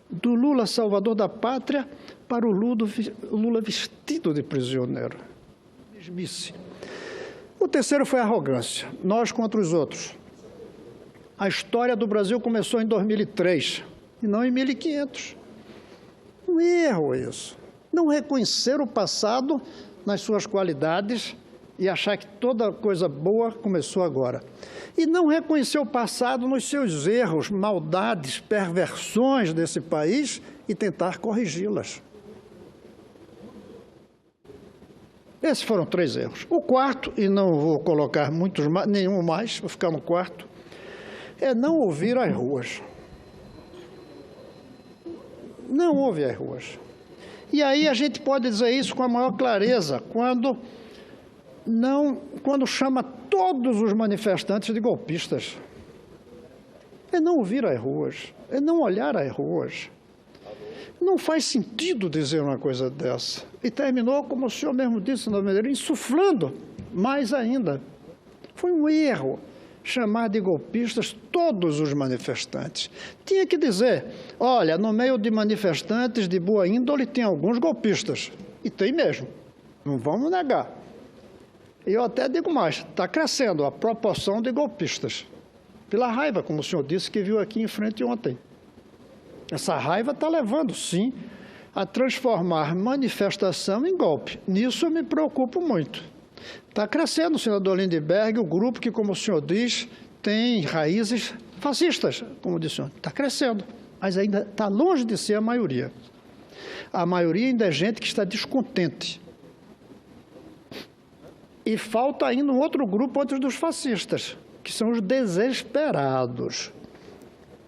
do Lula salvador da pátria para o Lula vestido de prisioneiro. Mesmice. O terceiro foi a arrogância, nós contra os outros. A história do Brasil começou em 2003, e não em 1500. Um erro isso. Não reconhecer o passado nas suas qualidades e achar que toda coisa boa começou agora. E não reconhecer o passado nos seus erros, maldades, perversões desse país e tentar corrigi-las. Esses foram 3 erros. O quarto, e não vou colocar nenhum mais, vou ficar no quarto, é não ouvir as ruas. Não ouve as ruas. E aí a gente pode dizer isso com a maior clareza, quando chama todos os manifestantes de golpistas. É não ouvir as ruas, é não olhar as ruas. Não faz sentido dizer uma coisa dessa. E terminou, como o senhor mesmo disse, insuflando mais ainda. Foi um erro chamar de golpistas todos os manifestantes. Tinha que dizer, olha, no meio de manifestantes de boa índole tem alguns golpistas. E tem mesmo, não vamos negar. E eu até digo mais, está crescendo a proporção de golpistas. Pela raiva, como o senhor disse, que viu aqui em frente ontem. Essa raiva está levando, sim, a transformar manifestação em golpe. Nisso eu me preocupo muito. Está crescendo, senador Lindbergh, o grupo que, como o senhor diz, tem raízes fascistas, como disse ontem. Está crescendo, mas ainda está longe de ser a maioria. A maioria ainda é gente que está descontente. E falta ainda um outro grupo antes dos fascistas, que são os desesperados.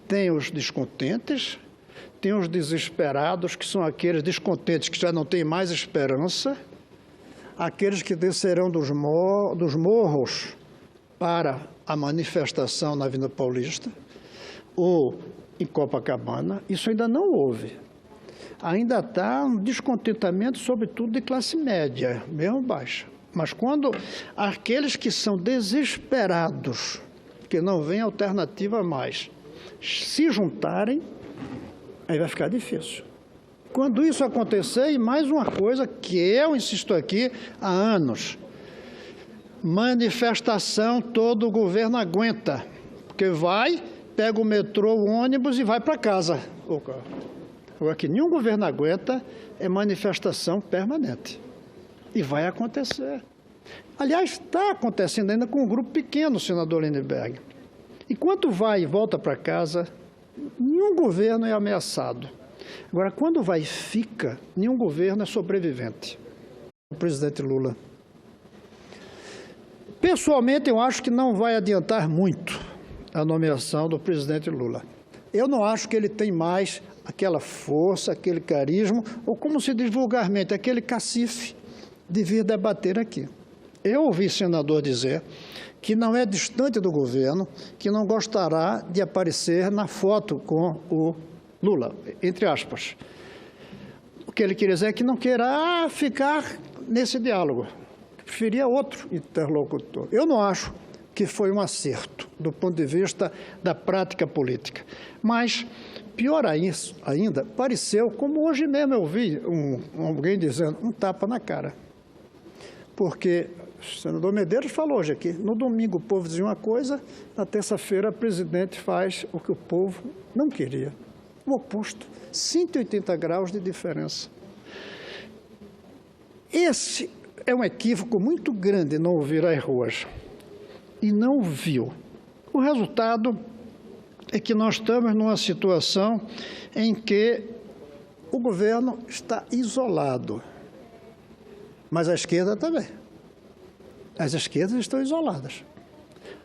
Tem os descontentes, tem os desesperados, que são aqueles descontentes que já não têm mais esperança, aqueles que descerão dos morros para a manifestação na Avenida Paulista ou em Copacabana. Isso ainda não houve. Ainda está um descontentamento, sobretudo de classe média, mesmo baixa. Mas quando aqueles que são desesperados, que não vêm alternativa mais, se juntarem, aí vai ficar difícil. Quando isso acontecer, e mais uma coisa que eu insisto aqui há anos, manifestação todo o governo aguenta, porque vai, pega o metrô, o ônibus e vai para casa. Agora, que nenhum governo aguenta é manifestação permanente. E vai acontecer. Aliás, está acontecendo ainda com um grupo pequeno, senador Lindbergh. Enquanto vai e volta para casa, nenhum governo é ameaçado. Agora, quando vai e fica, nenhum governo é sobrevivente. O presidente Lula. Pessoalmente, eu acho que não vai adiantar muito a nomeação do presidente Lula. Eu não acho que ele tem mais aquela força, aquele carisma, ou como se diz vulgarmente, aquele cacife de vir debater aqui. Eu ouvi senador dizer que não é distante do governo, que não gostará de aparecer na foto com o Lula, entre aspas. O que ele queria dizer é que não queira ficar nesse diálogo, preferia outro interlocutor. Eu não acho que foi um acerto do ponto de vista da prática política, mas pior ainda, pareceu, como hoje mesmo eu vi alguém dizendo, um tapa na cara. Porque o senador Medeiros falou hoje aqui, no domingo o povo dizia uma coisa, na terça-feira o presidente faz o que o povo não queria. O oposto, 180 graus de diferença. Esse é um equívoco muito grande não ouvir as ruas. E não viu. O resultado é que nós estamos numa situação em que o governo está isolado. Mas a esquerda também. As esquerdas estão isoladas.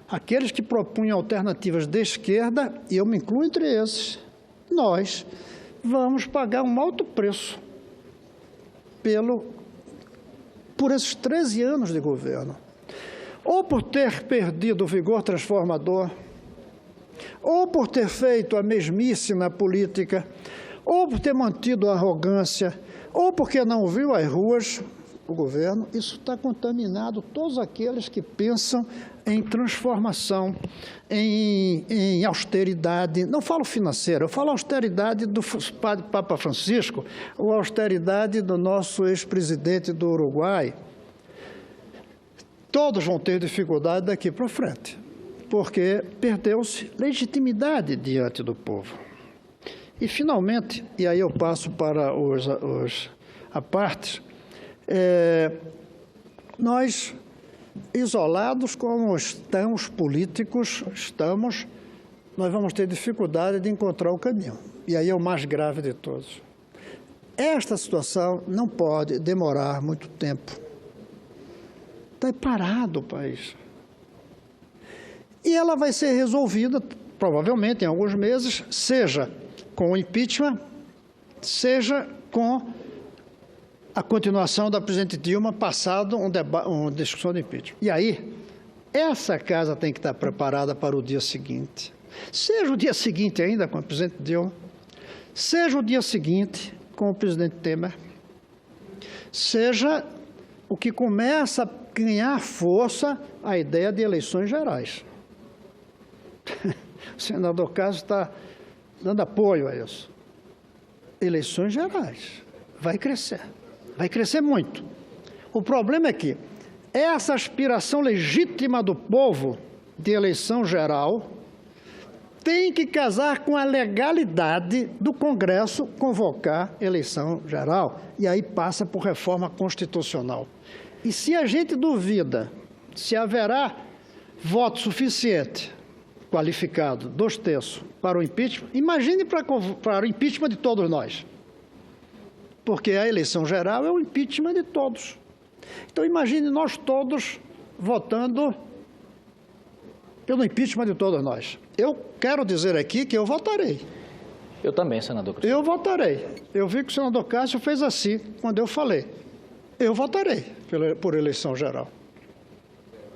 Aqueles que propunham alternativas de esquerda, e eu me incluo entre esses, nós vamos pagar um alto preço por esses 13 anos de governo. Ou por ter perdido o vigor transformador, ou por ter feito a mesmice na política, ou por ter mantido a arrogância, ou porque não viu as ruas, o governo, isso está contaminado todos aqueles que pensam em transformação, em austeridade. Não falo financeira, eu falo austeridade do Papa Francisco, ou austeridade do nosso ex-presidente do Uruguai. Todos vão ter dificuldade daqui para frente, porque perdeu-se legitimidade diante do povo. E, finalmente, e aí eu passo para a parte, nós, isolados como estamos políticos, nós vamos ter dificuldade de encontrar o caminho. E aí é o mais grave de todos. Esta situação não pode demorar muito tempo. Está parado o país. E ela vai ser resolvida, provavelmente, em alguns meses, seja com o impeachment, seja com a continuação da presidente Dilma, passado uma discussão de impeachment. E aí, essa casa tem que estar preparada para o dia seguinte. Seja o dia seguinte ainda com a presidente Dilma, seja o dia seguinte com o presidente Temer, seja o que começa a ganhar força a ideia de eleições gerais. O senador Cássio está dando apoio a isso. Eleições gerais. Vai crescer muito. O problema é que essa aspiração legítima do povo de eleição geral tem que casar com a legalidade do Congresso convocar eleição geral. E aí passa por reforma constitucional. E se a gente duvida se haverá voto suficiente, qualificado, 2/3, para o impeachment, imagine para o impeachment de todos nós. Porque a eleição geral é o impeachment de todos. Então, imagine nós todos votando pelo impeachment de todos nós. Eu quero dizer aqui que eu votarei. Eu também, senador Cristiano. Eu votarei. Eu vi que o senador Cássio fez assim quando eu falei. Eu votarei por eleição geral.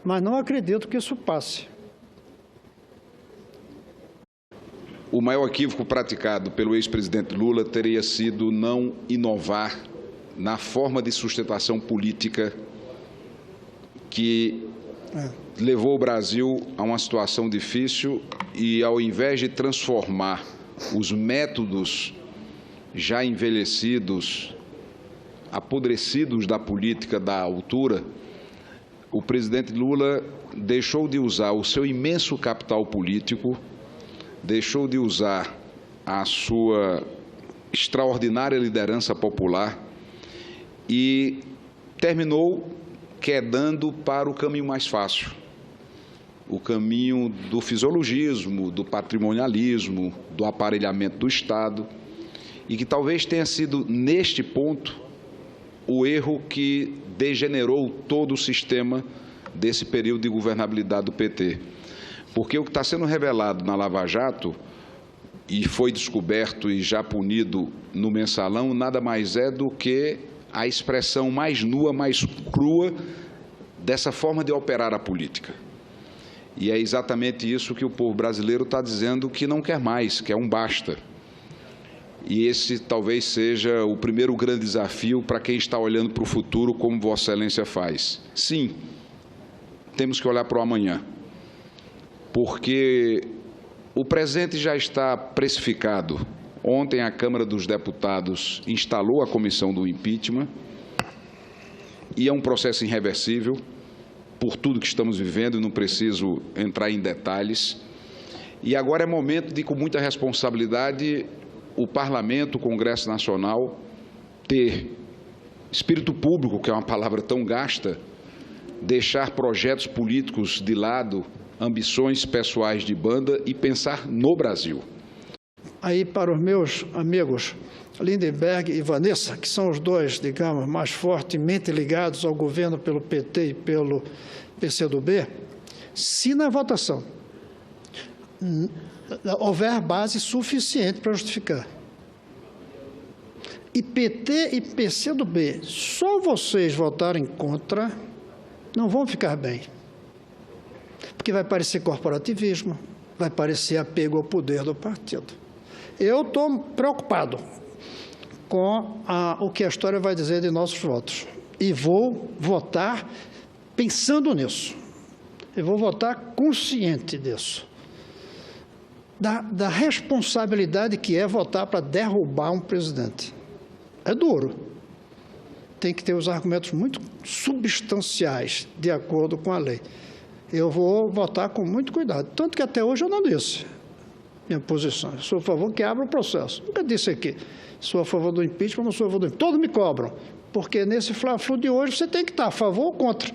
Mas não acredito que isso passe. O maior equívoco praticado pelo ex-presidente Lula teria sido não inovar na forma de sustentação política que levou o Brasil a uma situação difícil e, ao invés de transformar os métodos já envelhecidos, apodrecidos da política da altura, o presidente Lula deixou de usar o seu imenso capital político, deixou de usar a sua extraordinária liderança popular e terminou quedando para o caminho mais fácil, o caminho do fisiologismo, do patrimonialismo, do aparelhamento do Estado, e que talvez tenha sido, neste ponto, o erro que degenerou todo o sistema desse período de governabilidade do PT. Porque o que está sendo revelado na Lava Jato, e foi descoberto e já punido no Mensalão, nada mais é do que a expressão mais nua, mais crua dessa forma de operar a política. E é exatamente isso que o povo brasileiro está dizendo que não quer mais, que é um basta. E esse talvez seja o primeiro grande desafio para quem está olhando para o futuro, como Vossa Excelência faz. Sim, temos que olhar para o amanhã, porque o presente já está precificado. Ontem a Câmara dos Deputados instalou a comissão do impeachment e é um processo irreversível por tudo que estamos vivendo, e não preciso entrar em detalhes. E agora é momento de, com muita responsabilidade, o Parlamento, o Congresso Nacional, ter espírito público, que é uma palavra tão gasta, deixar projetos políticos de lado, ambições pessoais de banda e pensar no Brasil. Aí, para os meus amigos Lindenberg e Vanessa, que são os dois, digamos, mais fortemente ligados ao governo pelo PT e pelo PCdoB, se na votação houver base suficiente para justificar, e PT e PCdoB, só vocês votarem contra, não vão ficar bem. Porque vai parecer corporativismo, vai parecer apego ao poder do partido. Eu estou preocupado com o que a história vai dizer de nossos votos. E vou votar pensando nisso. Eu vou votar consciente disso. Da responsabilidade que é votar para derrubar um presidente. É duro. Tem que ter os argumentos muito substanciais, de acordo com a lei. eu vou votar com muito cuidado. Tanto que até hoje eu não disse minha posição. Eu sou a favor que abra o processo. Nunca disse aqui. Sou a favor do impeachment, não sou a favor do impeachment. Todos me cobram. Porque nesse fla-flu de hoje você tem que estar a favor ou contra.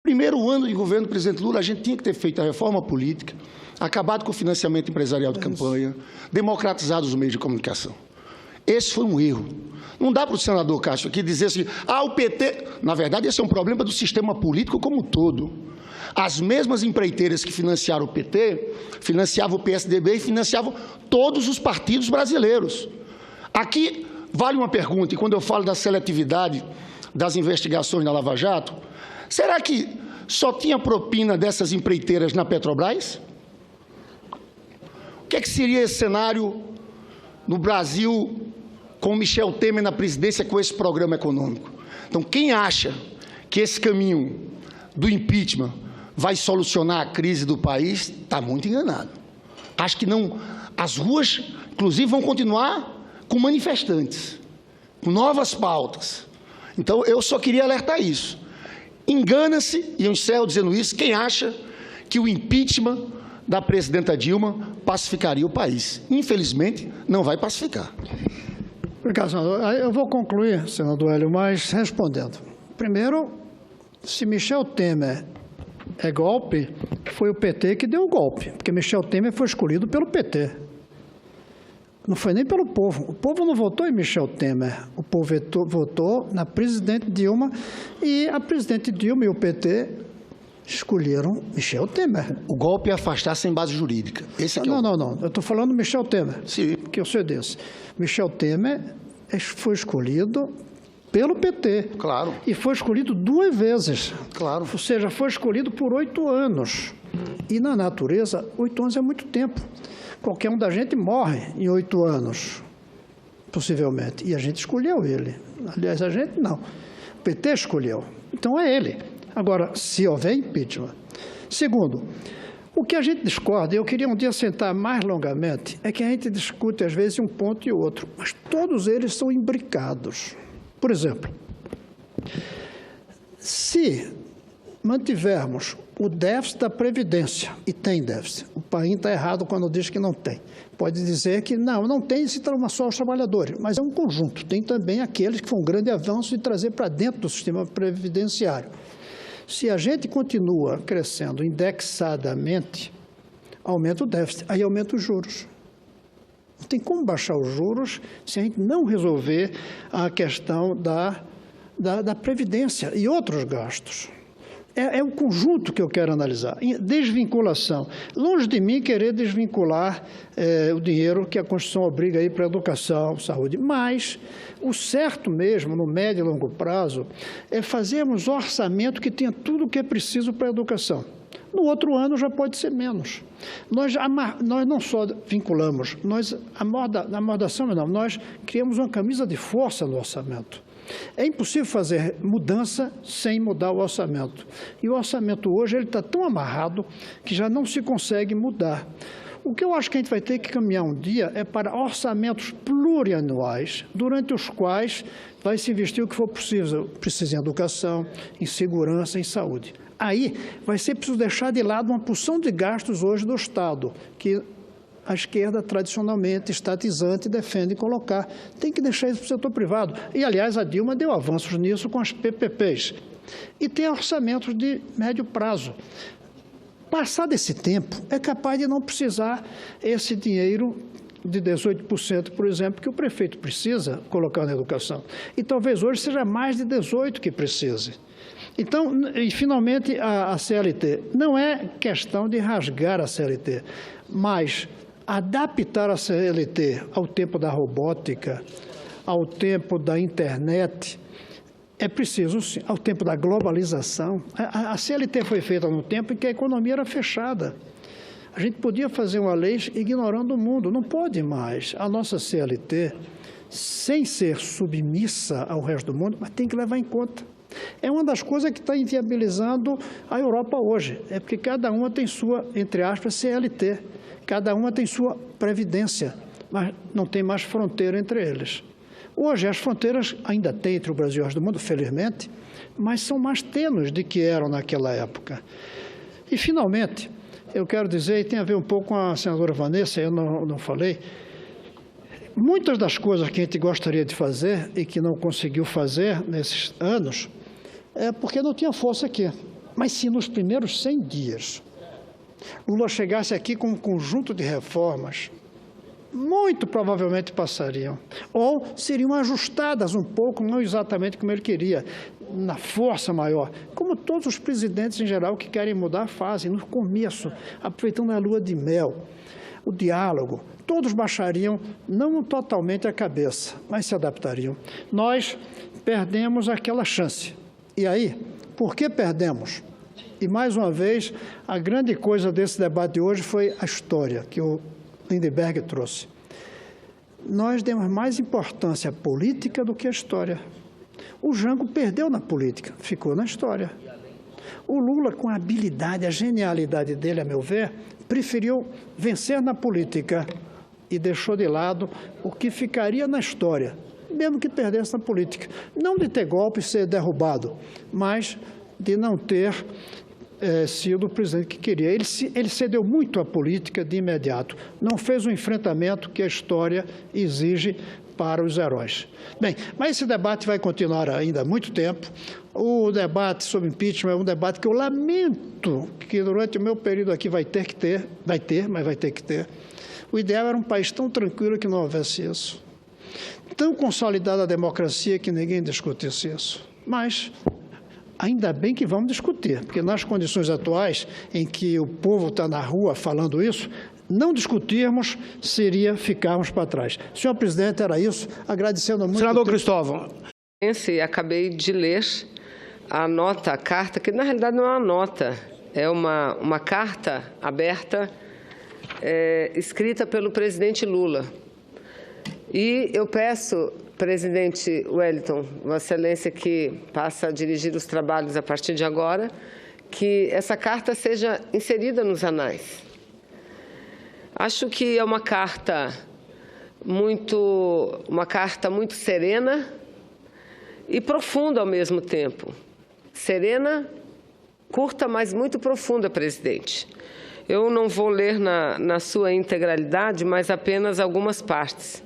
Primeiro ano de governo do presidente Lula, a gente tinha que ter feito a reforma política, acabado com o financiamento empresarial de campanha, democratizado os meios de comunicação. Esse foi um erro. Não dá para o senador Cássio aqui dizer assim, o PT... Na verdade, esse é um problema do sistema político como um todo. As mesmas empreiteiras que financiaram o PT, financiavam o PSDB e financiavam todos os partidos brasileiros. Aqui vale uma pergunta, e quando eu falo da seletividade das investigações na Lava Jato, será que só tinha propina dessas empreiteiras na Petrobras? O que é que seria esse cenário no Brasil com Michel Temer na presidência com esse programa econômico? Então, quem acha que esse caminho do impeachment vai solucionar a crise do país, está muito enganado. Acho que não. As ruas, inclusive, vão continuar com manifestantes, com novas pautas. Então, eu só queria alertar isso. Engana-se, e eu encerro dizendo isso, quem acha que o impeachment da presidenta Dilma pacificaria o país. Infelizmente, não vai pacificar. Obrigado, senador. Eu vou concluir, senador Hélio, mas respondendo. Primeiro, se Michel Temer é golpe, foi o PT que deu o golpe, porque Michel Temer foi escolhido pelo PT. Não foi nem pelo povo. O povo não votou em Michel Temer. O povo votou na presidente Dilma e a presidente Dilma e o PT escolheram Michel Temer. O golpe é afastar sem base jurídica. Esse aqui não. Eu estou falando Michel Temer. Sim. Que eu sei desse. Michel Temer foi escolhido pelo PT. Claro. E foi escolhido 2 vezes. Claro. Ou seja, foi escolhido por 8 anos. E na natureza, 8 anos é muito tempo. Qualquer um da gente morre em 8 anos, possivelmente. E a gente escolheu ele. Aliás, a gente não. O PT escolheu. Então é ele. Agora, se houver impeachment. Segundo, o que a gente discorda, e eu queria um dia sentar mais longamente, é que a gente discute às vezes um ponto e outro, mas todos eles são imbricados. Por exemplo, se mantivermos o déficit da Previdência, e tem déficit, o país está errado quando diz que não tem. Pode dizer que não tem se trama só os trabalhadores, mas é um conjunto. Tem também aqueles que foi um grande avanço de trazer para dentro do sistema previdenciário. Se a gente continua crescendo indexadamente, aumenta o déficit, aí aumenta os juros. Não tem como baixar os juros se a gente não resolver a questão da Previdência e outros gastos. É o conjunto que eu quero analisar. Desvinculação. Longe de mim querer desvincular o dinheiro que a Constituição obriga aí para a educação, saúde. Mas o certo mesmo, no médio e longo prazo, é fazermos orçamento que tenha tudo o que é preciso para a educação. No outro ano já pode ser menos. Nós não só vinculamos, a amordação não, nós criamos uma camisa de força no orçamento. É impossível fazer mudança sem mudar o orçamento. E o orçamento hoje ele está tão amarrado que já não se consegue mudar. O que eu acho que a gente vai ter que caminhar um dia é para orçamentos plurianuais, durante os quais vai se investir o que for preciso em educação, em segurança, em saúde. Aí vai ser preciso deixar de lado uma porção de gastos hoje do Estado, que a esquerda, tradicionalmente, estatizante, defende colocar. Tem que deixar isso para o setor privado. E, aliás, a Dilma deu avanços nisso com as PPPs. E tem orçamentos de médio prazo. Passado esse tempo, é capaz de não precisar esse dinheiro de 18%, por exemplo, que o prefeito precisa colocar na educação. E talvez hoje seja mais de 18% que precise. Então, e finalmente, a CLT. Não é questão de rasgar a CLT, mas adaptar a CLT ao tempo da robótica, ao tempo da internet, é preciso, sim, ao tempo da globalização. A CLT foi feita no tempo em que a economia era fechada. A gente podia fazer uma lei ignorando o mundo, não pode mais. A nossa CLT, sem ser submissa ao resto do mundo, mas tem que levar em conta. É uma das coisas que está inviabilizando a Europa hoje, é porque cada uma tem sua, entre aspas, CLT. Cada uma tem sua previdência, mas não tem mais fronteira entre eles. Hoje, as fronteiras ainda tem entre o Brasil e o resto do mundo, felizmente, mas são mais tênues do que eram naquela época. E, finalmente, eu quero dizer, e tem a ver um pouco com a senadora Vanessa, eu não falei, muitas das coisas que a gente gostaria de fazer e que não conseguiu fazer nesses anos, é porque não tinha força aqui. Mas se nos primeiros 100 dias Lula chegasse aqui com um conjunto de reformas, muito provavelmente passariam. Ou seriam ajustadas um pouco, não exatamente como ele queria, na força maior, como todos os presidentes em geral que querem mudar fazem, no começo, aproveitando a lua de mel, o diálogo, todos baixariam, não totalmente a cabeça, mas se adaptariam. Nós perdemos aquela chance. E aí, por que perdemos? E, mais uma vez, a grande coisa desse debate de hoje foi a história que o Lindbergh trouxe. Nós demos mais importância à política do que à história. O Jango perdeu na política, ficou na história. O Lula, com a habilidade, a genialidade dele, a meu ver, preferiu vencer na política e deixou de lado o que ficaria na história, mesmo que perdesse na política. Não de ter golpe e ser derrubado, mas de não ter sido o presidente que queria. Ele cedeu muito à política de imediato, não fez o enfrentamento que a história exige para os heróis. Bem, mas esse debate vai continuar ainda há muito tempo. O debate sobre impeachment é um debate que eu lamento que durante o meu período aqui vai ter que ter. O ideal era um país tão tranquilo que não houvesse isso. Tão consolidada a democracia que ninguém discutisse isso. Mas ainda bem que vamos discutir, porque nas condições atuais em que o povo está na rua falando isso, não discutirmos seria ficarmos para trás. Senhor presidente, era isso. Agradecendo muito. Senador Cristóvão. Acabei de ler a carta, que na realidade não é uma nota, é uma carta aberta escrita pelo presidente Lula. E eu peço, presidente Wellington, Vossa Excelência, que passa a dirigir os trabalhos a partir de agora, que essa carta seja inserida nos anais. Acho que é uma carta muito serena e profunda ao mesmo tempo. Serena, curta, mas muito profunda, presidente. Eu não vou ler na sua integralidade, mas apenas algumas partes.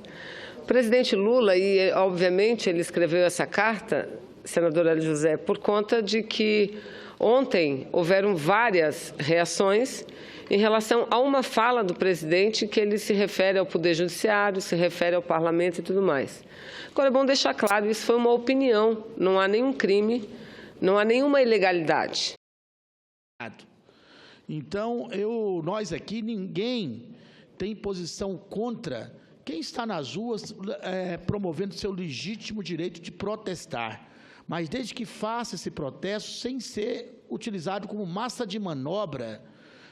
O presidente Lula, e obviamente ele escreveu essa carta, senador Hélio José, por conta de que ontem houveram várias reações em relação a uma fala do presidente que ele se refere ao Poder Judiciário, se refere ao Parlamento e tudo mais. Agora, é bom deixar claro, isso foi uma opinião, não há nenhum crime, não há nenhuma ilegalidade. Então, nós aqui, ninguém tem posição contra quem está nas ruas promovendo seu legítimo direito de protestar, mas desde que faça esse protesto sem ser utilizado como massa de manobra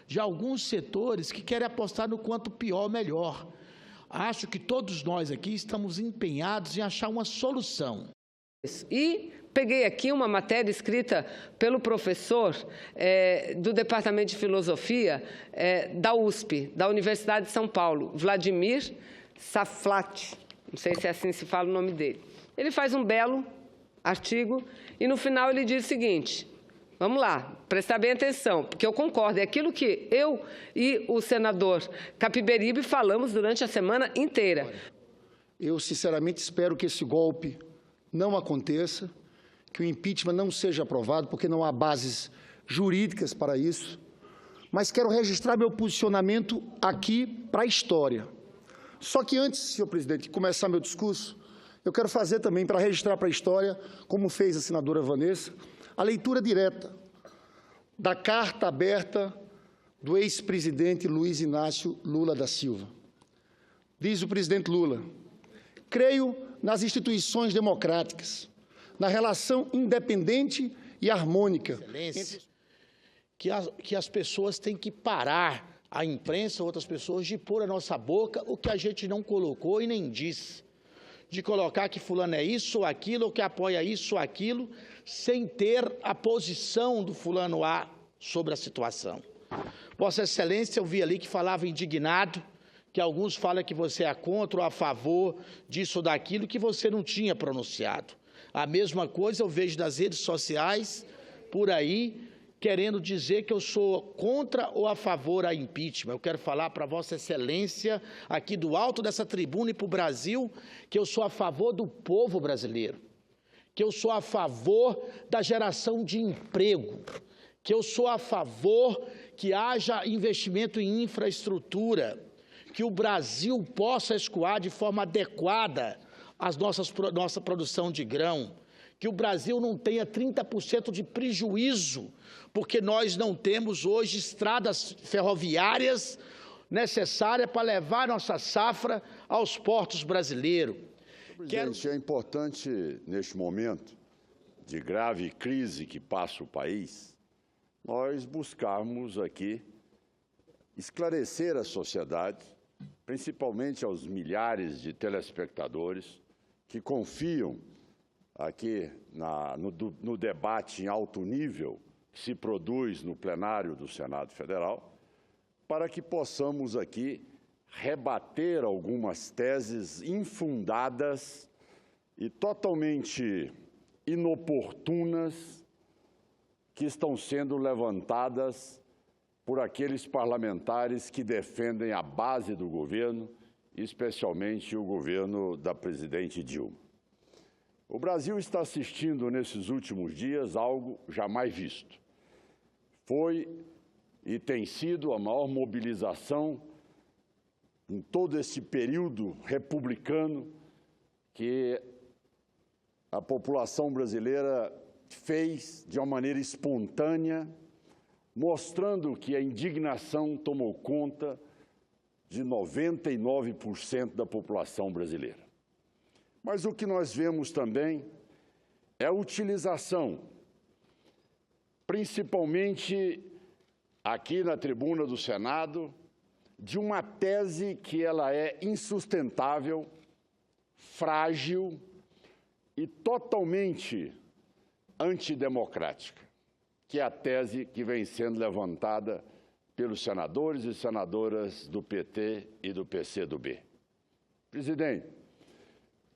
de alguns setores que querem apostar no quanto pior, melhor. Acho que todos nós aqui estamos empenhados em achar uma solução. E peguei aqui uma matéria escrita pelo professor do Departamento de Filosofia da USP, da Universidade de São Paulo, Vladimir Saflat, não sei se é assim se fala o nome dele. Ele faz um belo artigo e no final ele diz o seguinte, vamos lá, prestar bem atenção, porque eu concordo, é aquilo que eu e o senador Capiberibe falamos durante a semana inteira. Eu, sinceramente, espero que esse golpe não aconteça, que o impeachment não seja aprovado, porque não há bases jurídicas para isso, mas quero registrar meu posicionamento aqui para a história. Só que antes, senhor presidente, de começar meu discurso, eu quero fazer também, para registrar para a história, como fez a senadora Vanessa, a leitura direta da carta aberta do ex-presidente Luiz Inácio Lula da Silva. Diz o presidente Lula, creio nas instituições democráticas, na relação independente e harmônica. Excelência, que as pessoas têm que parar, a imprensa, outras pessoas, de pôr a nossa boca o que a gente não colocou e nem disse. De colocar que fulano é isso ou aquilo, ou que apoia isso ou aquilo, sem ter a posição do fulano A sobre a situação. Vossa Excelência, eu vi ali que falava indignado, que alguns falam que você é contra ou a favor disso ou daquilo, que você não tinha pronunciado. A mesma coisa eu vejo nas redes sociais, por aí, querendo dizer que eu sou contra ou a favor a impeachment. Eu quero falar para Vossa Excelência, aqui do alto dessa tribuna e para o Brasil, que eu sou a favor do povo brasileiro, que eu sou a favor da geração de emprego, que eu sou a favor que haja investimento em infraestrutura, que o Brasil possa escoar de forma adequada a nossa produção de grão, que o Brasil não tenha 30% de prejuízo, porque nós não temos hoje estradas ferroviárias necessárias para levar nossa safra aos portos brasileiros. Presidente, é importante, neste momento de grave crise que passa o país, nós buscarmos aqui esclarecer a sociedade, principalmente aos milhares de telespectadores que confiam aqui no debate em alto nível que se produz no plenário do Senado Federal, para que possamos aqui rebater algumas teses infundadas e totalmente inoportunas que estão sendo levantadas por aqueles parlamentares que defendem a base do governo, especialmente o governo da presidente Dilma. O Brasil está assistindo nesses últimos dias algo jamais visto. Foi e tem sido a maior mobilização em todo esse período republicano que a população brasileira fez de uma maneira espontânea, mostrando que a indignação tomou conta de 99% da população brasileira. Mas o que nós vemos também é a utilização, principalmente aqui na tribuna do Senado, de uma tese que ela é insustentável, frágil e totalmente antidemocrática, que é a tese que vem sendo levantada pelos senadores e senadoras do PT e do PCdoB. Presidente,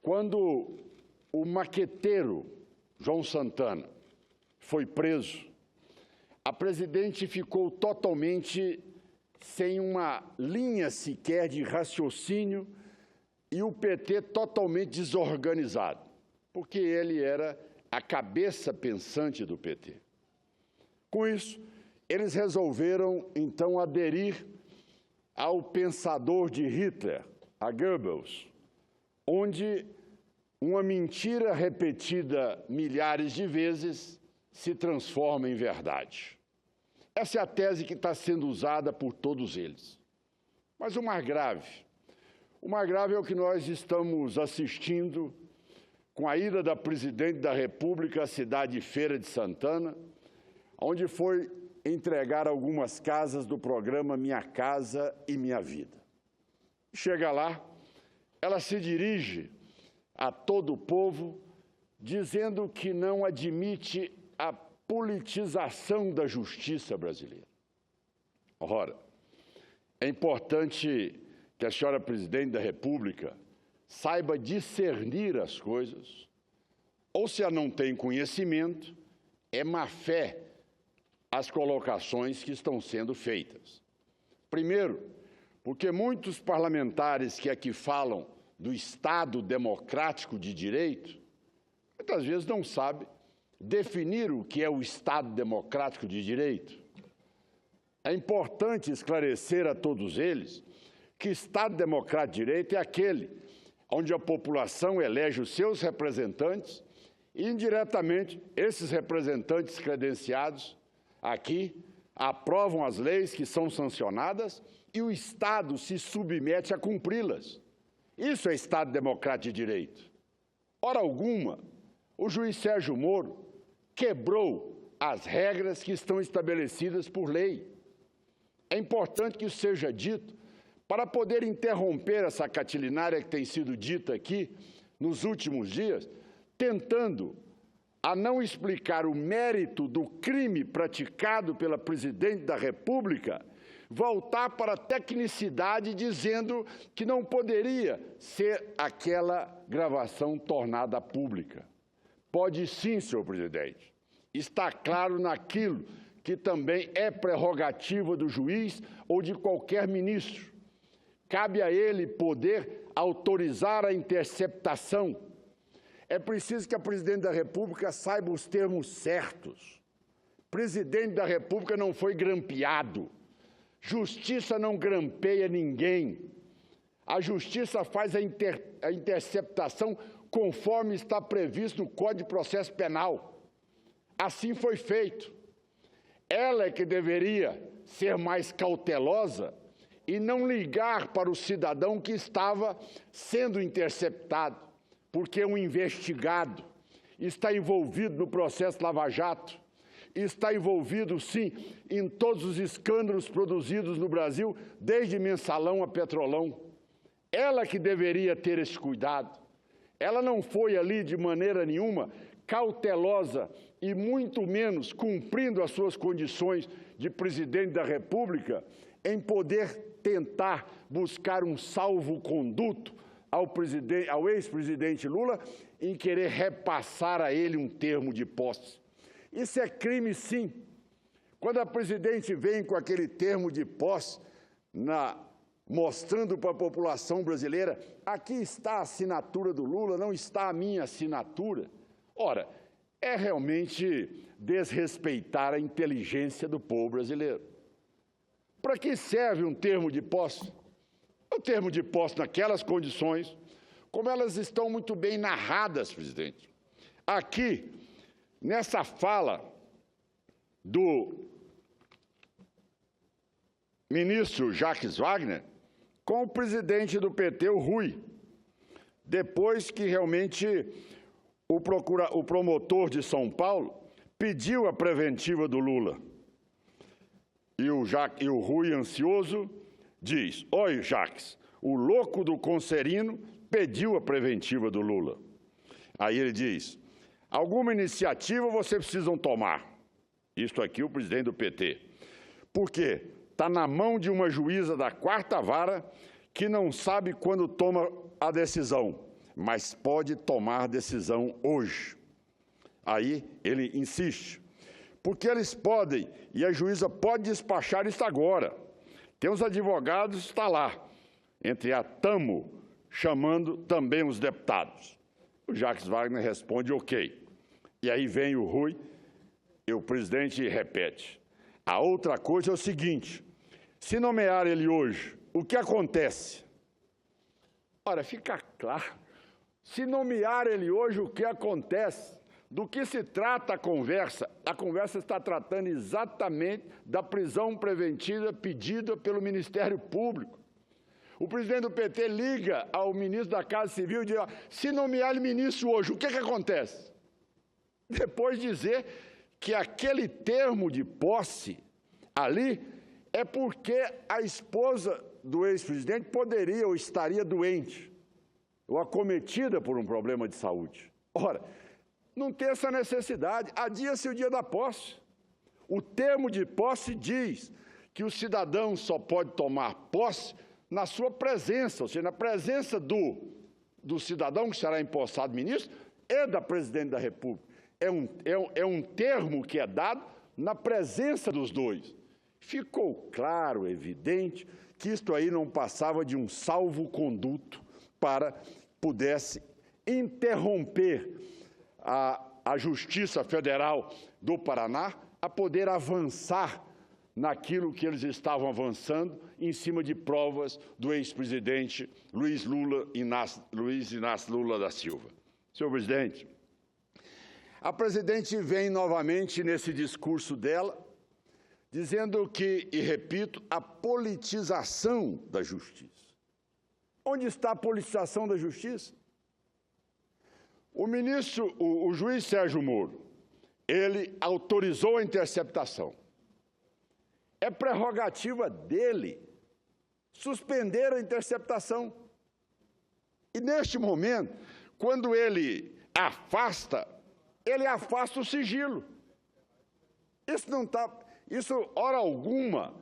quando o maqueteiro João Santana foi preso, a presidente ficou totalmente sem uma linha sequer de raciocínio e o PT totalmente desorganizado, porque ele era a cabeça pensante do PT. Com isso, eles resolveram, então, aderir ao pensador de Hitler, a Goebbels, onde uma mentira repetida milhares de vezes se transforma em verdade. Essa é a tese que está sendo usada por todos eles. Mas o mais grave é o que nós estamos assistindo com a ida da presidente da República à cidade de Feira de Santana, onde foi entregar algumas casas do programa Minha Casa e Minha Vida. Chega lá, ela se dirige a todo o povo, dizendo que não admite a politização da justiça brasileira. Ora, é importante que a senhora presidente da República saiba discernir as coisas, ou se ela não tem conhecimento, é má fé as colocações que estão sendo feitas. Primeiro, porque muitos parlamentares que aqui falam do Estado democrático de direito, muitas vezes não sabem definir o que é o Estado democrático de direito. É importante esclarecer a todos eles que Estado democrático de direito é aquele onde a população elege os seus representantes e, indiretamente, esses representantes credenciados aqui aprovam as leis que são sancionadas e o Estado se submete a cumpri-las. Isso é Estado democrático de direito. Ora alguma, o juiz Sérgio Moro quebrou as regras que estão estabelecidas por lei. É importante que isso seja dito para poder interromper essa catilinária que tem sido dita aqui nos últimos dias, tentando a não explicar o mérito do crime praticado pela presidente da República, voltar para a tecnicidade dizendo que não poderia ser aquela gravação tornada pública. Pode sim, senhor presidente. Está claro naquilo que também é prerrogativa do juiz ou de qualquer ministro. Cabe a ele poder autorizar a interceptação. É preciso que a Presidente da República saiba os termos certos. Presidente da República não foi grampeado. Justiça não grampeia ninguém. A Justiça faz a interceptação conforme está previsto no Código de Processo Penal. Assim foi feito. Ela é que deveria ser mais cautelosa e não ligar para o cidadão que estava sendo interceptado, porque um investigado está envolvido no processo Lava Jato, está envolvido, sim, em todos os escândalos produzidos no Brasil, desde Mensalão a Petrolão. Ela que deveria ter esse cuidado. Ela não foi ali, de maneira nenhuma, cautelosa e muito menos cumprindo as suas condições de presidente da República em poder tentar buscar um salvo-conduto ao ex-presidente Lula em querer repassar a ele um termo de posse. Isso é crime, sim. Quando a presidente vem com aquele termo de posse, mostrando para a população brasileira, aqui está a assinatura do Lula, não está a minha assinatura. Ora, é realmente desrespeitar a inteligência do povo brasileiro. Para que serve um termo de posse? O termo de posse naquelas condições, como elas estão muito bem narradas, presidente. Aqui, nessa fala do ministro Jacques Wagner, com o presidente do PT, o Rui, depois que realmente o promotor de São Paulo pediu a preventiva do Lula. E o Rui, ansioso, diz: oi, Jacques, o louco do Concerino pediu a preventiva do Lula. Aí ele diz: alguma iniciativa vocês precisam tomar. Isto aqui o presidente do PT. Por quê? Está na mão de uma juíza da 4ª vara que não sabe quando toma a decisão, mas pode tomar decisão hoje. Aí ele insiste, porque eles podem, e a juíza pode despachar isso agora. Tem os advogados, está lá, entre a TAMO, chamando também os deputados. O Jacques Wagner responde ok. E aí vem o Rui, e o presidente repete: a outra coisa é o seguinte, se nomear ele hoje, o que acontece? Ora, fica claro, se nomear ele hoje, o que acontece? Do que se trata a conversa? A conversa está tratando exatamente da prisão preventiva pedida pelo Ministério Público. O presidente do PT liga ao ministro da Casa Civil e diz: se nomear ele ministro hoje, o que acontece? Depois dizer que aquele termo de posse ali é porque a esposa do ex-presidente poderia ou estaria doente ou acometida por um problema de saúde. Ora, não tem essa necessidade, adia-se o dia da posse. O termo de posse diz que o cidadão só pode tomar posse na sua presença, ou seja, na presença do cidadão que será empossado ministro e da presidente da República. É um termo que é dado na presença dos dois. Ficou claro, evidente, que isto aí não passava de um salvo-conduto para pudesse interromper a Justiça Federal do Paraná a poder avançar naquilo que eles estavam avançando em cima de provas do ex-presidente Luiz Inácio Lula da Silva. Senhor presidente, a presidente vem novamente nesse discurso dela, dizendo que, e repito, a politização da justiça. Onde está a politização da justiça? O juiz Sérgio Moro, ele autorizou a interceptação. É prerrogativa dele suspender a interceptação. E, neste momento, quando ele afasta o sigilo. Isso, hora alguma,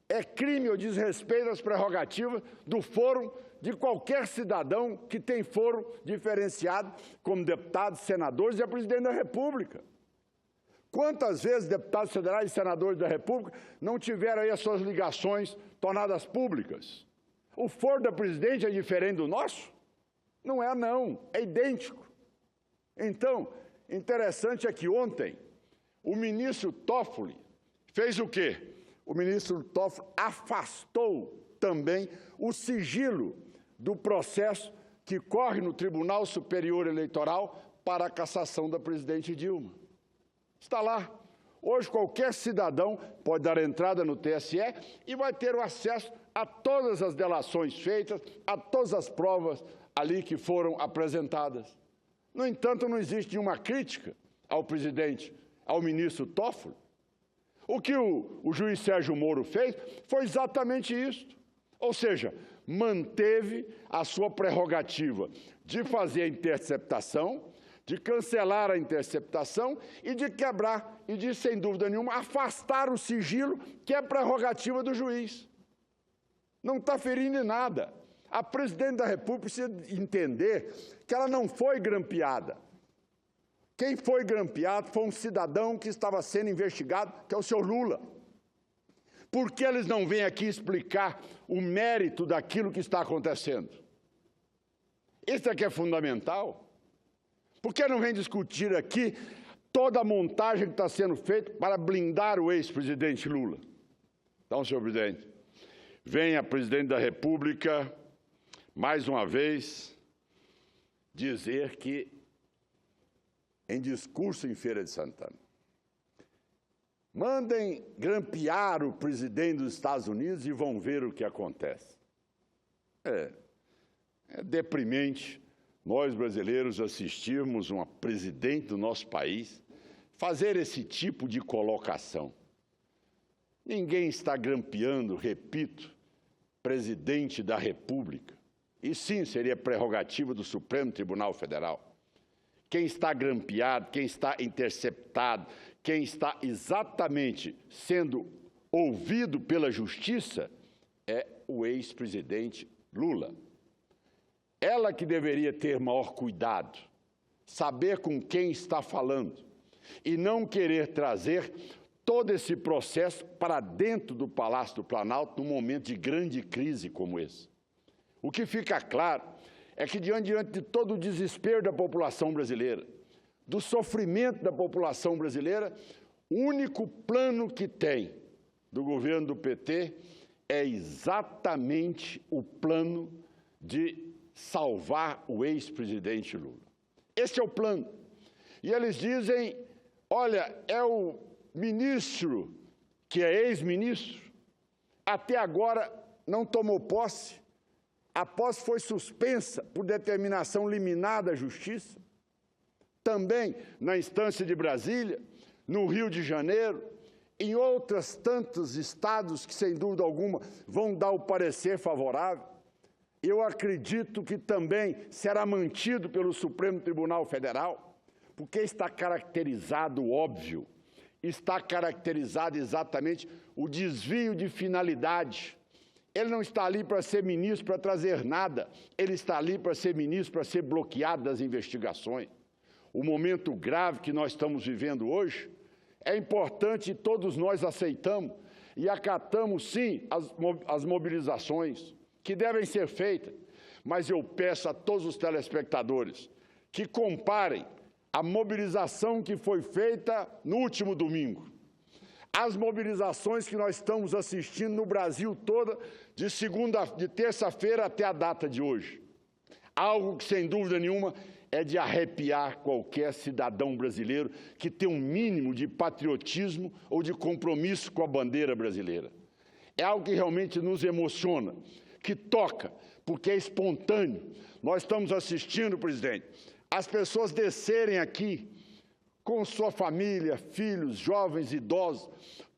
é crime ou desrespeito às prerrogativas do fórum de qualquer cidadão que tem foro diferenciado como deputados, senadores e a presidente da República. Quantas vezes deputados federais e senadores da República não tiveram aí as suas ligações tornadas públicas? O foro da presidente é diferente do nosso? Não é, não. É idêntico. Então, interessante é que ontem o ministro Toffoli fez o quê? O ministro Toffoli afastou também o sigilo do processo que corre no Tribunal Superior Eleitoral para a cassação da presidente Dilma. Está lá. Hoje, qualquer cidadão pode dar entrada no TSE e vai ter o acesso a todas as delações feitas, a todas as provas ali que foram apresentadas. No entanto, não existe nenhuma crítica ao presidente, ao ministro Toffoli. O que o juiz Sérgio Moro fez foi exatamente isso. Ou seja, manteve a sua prerrogativa de fazer a interceptação, de cancelar a interceptação e de quebrar e de, sem dúvida nenhuma, afastar o sigilo, que é prerrogativa do juiz. Não está ferindo em nada. A presidente da República precisa entender que ela não foi grampeada. Quem foi grampeado foi um cidadão que estava sendo investigado, que é o senhor Lula. Por que eles não vêm aqui explicar o mérito daquilo que está acontecendo? Isso é que é fundamental. Por que não vem discutir aqui toda a montagem que está sendo feita para blindar o ex-presidente Lula? Então, senhor presidente, vem a presidente da República, mais uma vez, dizer que, em discurso em Feira de Santana, mandem grampear o presidente dos Estados Unidos e vão ver o que acontece. É deprimente nós, brasileiros, assistirmos uma presidente do nosso país fazer esse tipo de colocação. Ninguém está grampeando, repito, presidente da República. E sim, seria prerrogativa do Supremo Tribunal Federal. Quem está grampeado, quem está interceptado, quem está exatamente sendo ouvido pela justiça é o ex-presidente Lula. Ela que deveria ter maior cuidado, saber com quem está falando e não querer trazer todo esse processo para dentro do Palácio do Planalto num momento de grande crise como esse. O que fica claro é que, diante de todo o desespero da população brasileira, do sofrimento da população brasileira, o único plano que tem do governo do PT é exatamente o plano de salvar o ex-presidente Lula. Esse é o plano. E eles dizem, olha, é o ministro, que é ex-ministro, até agora não tomou posse. A posse foi suspensa por determinação liminar da Justiça, também na instância de Brasília, no Rio de Janeiro, em outros tantos estados que, sem dúvida alguma, vão dar o parecer favorável. Eu acredito que também será mantido pelo Supremo Tribunal Federal, porque está caracterizado, óbvio, está caracterizado exatamente o desvio de finalidade. Ele não está ali para ser ministro, para trazer nada. Ele está ali para ser ministro, para ser bloqueado das investigações. O momento grave que nós estamos vivendo hoje é importante e todos nós aceitamos e acatamos, sim, as mobilizações que devem ser feitas. Mas eu peço a todos os telespectadores que comparem a mobilização que foi feita no último domingo, as mobilizações que nós estamos assistindo no Brasil todo, de terça-feira até a data de hoje. Algo que, sem dúvida nenhuma, é de arrepiar qualquer cidadão brasileiro que tem um mínimo de patriotismo ou de compromisso com a bandeira brasileira. É algo que realmente nos emociona, que toca, porque é espontâneo. Nós estamos assistindo, presidente, as pessoas descerem aqui com sua família, filhos, jovens, idosos,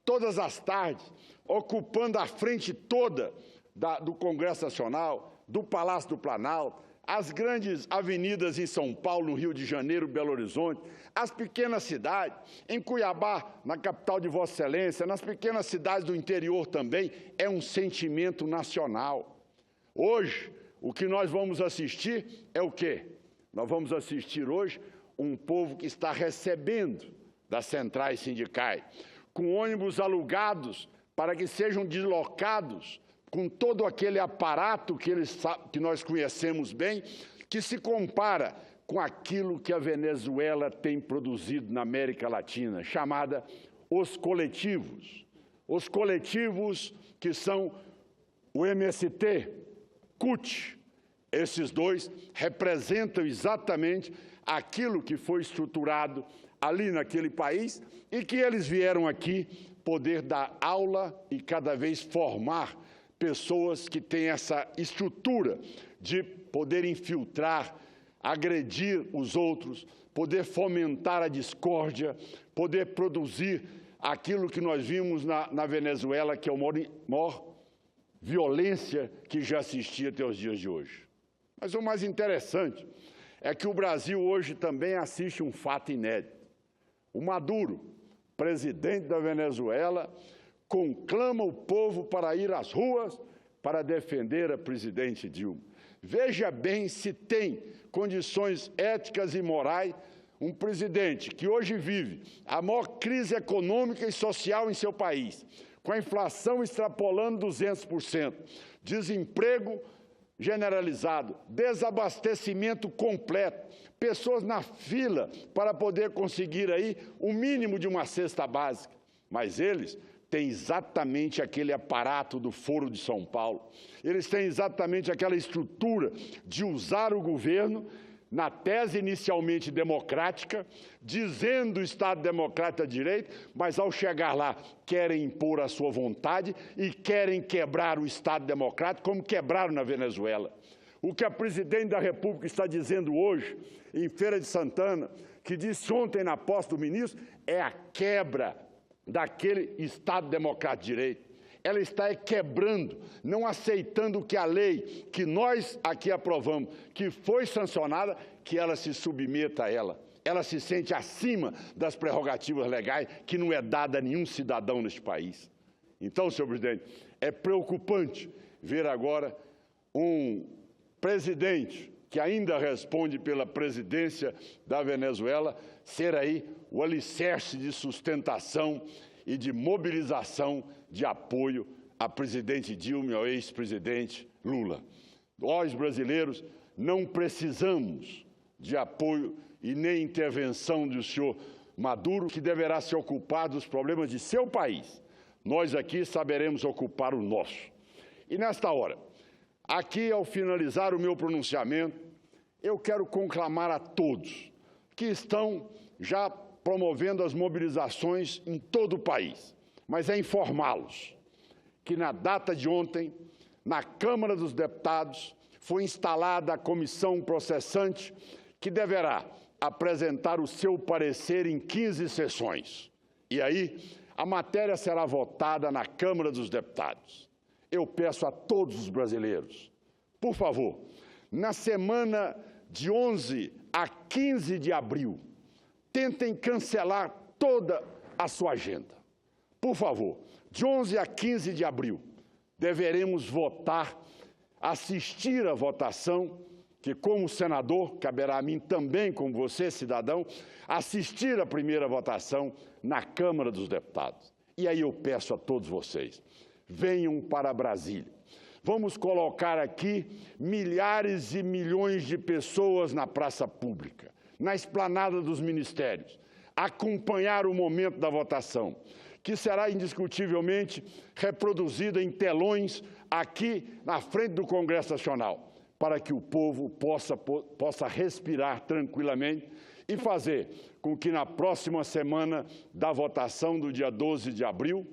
todas as tardes, ocupando a frente toda do Congresso Nacional, do Palácio do Planalto, as grandes avenidas em São Paulo, no Rio de Janeiro, Belo Horizonte, as pequenas cidades, em Cuiabá, na capital de Vossa Excelência, nas pequenas cidades do interior também, é um sentimento nacional. Hoje, o que nós vamos assistir é o quê? Nós vamos assistir hoje um povo que está recebendo das centrais sindicais, com ônibus alugados para que sejam deslocados com todo aquele aparato que nós conhecemos bem, que se compara com aquilo que a Venezuela tem produzido na América Latina, chamada os coletivos. Os coletivos que são o MST, CUT. Esses dois representam exatamente aquilo que foi estruturado ali naquele país e que eles vieram aqui poder dar aula e cada vez formar pessoas que têm essa estrutura de poder infiltrar, agredir os outros, poder fomentar a discórdia, poder produzir aquilo que nós vimos na Venezuela, que é a maior violência que já assisti até os dias de hoje. Mas o mais interessante é que o Brasil hoje também assiste um fato inédito. O Maduro, presidente da Venezuela, conclama o povo para ir às ruas para defender a presidente Dilma. Veja bem se tem condições éticas e morais um presidente que hoje vive a maior crise econômica e social em seu país, com a inflação extrapolando 200%, desemprego generalizado, desabastecimento completo, pessoas na fila para poder conseguir aí o mínimo de uma cesta básica. Mas eles têm exatamente aquele aparato do Foro de São Paulo. Eles têm exatamente aquela estrutura de usar o governo na tese inicialmente democrática, dizendo o Estado democrata de direito, mas ao chegar lá querem impor a sua vontade e querem quebrar o Estado democrático, como quebraram na Venezuela. O que a presidente da República está dizendo hoje, em Feira de Santana, que disse ontem na posse do ministro, é a quebra daquele Estado democrático de direito. Ela está quebrando, não aceitando que a lei que nós aqui aprovamos, que foi sancionada, que ela se submeta a ela. Ela se sente acima das prerrogativas legais que não é dada a nenhum cidadão neste país. Então, senhor presidente, é preocupante ver agora um presidente que ainda responde pela presidência da Venezuela ser aí o alicerce de sustentação e de mobilização de apoio à presidente Dilma e ao ex-presidente Lula. Nós, brasileiros, não precisamos de apoio e nem intervenção do senhor Maduro, que deverá se ocupar dos problemas de seu país. Nós aqui saberemos ocupar o nosso. E nesta hora, aqui ao finalizar o meu pronunciamento, eu quero conclamar a todos que estão já promovendo as mobilizações em todo o país, mas é informá-los que na data de ontem, na Câmara dos Deputados, foi instalada a comissão processante que deverá apresentar o seu parecer em 15 sessões. E aí, a matéria será votada na Câmara dos Deputados. Eu peço a todos os brasileiros, por favor, na semana de 11 a 15 de abril, tentem cancelar toda a sua agenda. Por favor, de 11 a 15 de abril, deveremos votar, assistir à votação, que como senador, caberá a mim também, como você, cidadão, assistir à primeira votação na Câmara dos Deputados. E aí eu peço a todos vocês, venham para Brasília. Vamos colocar aqui milhares e milhões de pessoas na praça pública, na esplanada dos ministérios, acompanhar o momento da votação, que será indiscutivelmente reproduzida em telões aqui na frente do Congresso Nacional, para que o povo possa respirar tranquilamente e fazer com que na próxima semana da votação do dia 12 de abril,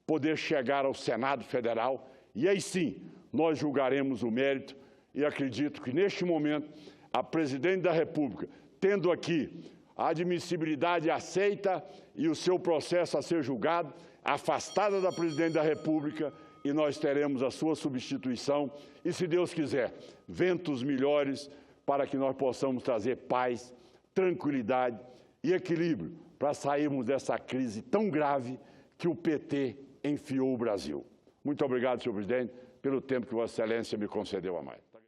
poder chegar ao Senado Federal e aí sim nós julgaremos o mérito e acredito que neste momento a presidente da República, tendo aqui a admissibilidade aceita e o seu processo a ser julgado, afastada da presidente da República, e nós teremos a sua substituição e, se Deus quiser, ventos melhores para que nós possamos trazer paz, tranquilidade e equilíbrio para sairmos dessa crise tão grave que o PT enfiou o Brasil. Muito obrigado, senhor presidente, pelo tempo que Vossa Excelência me concedeu a mais.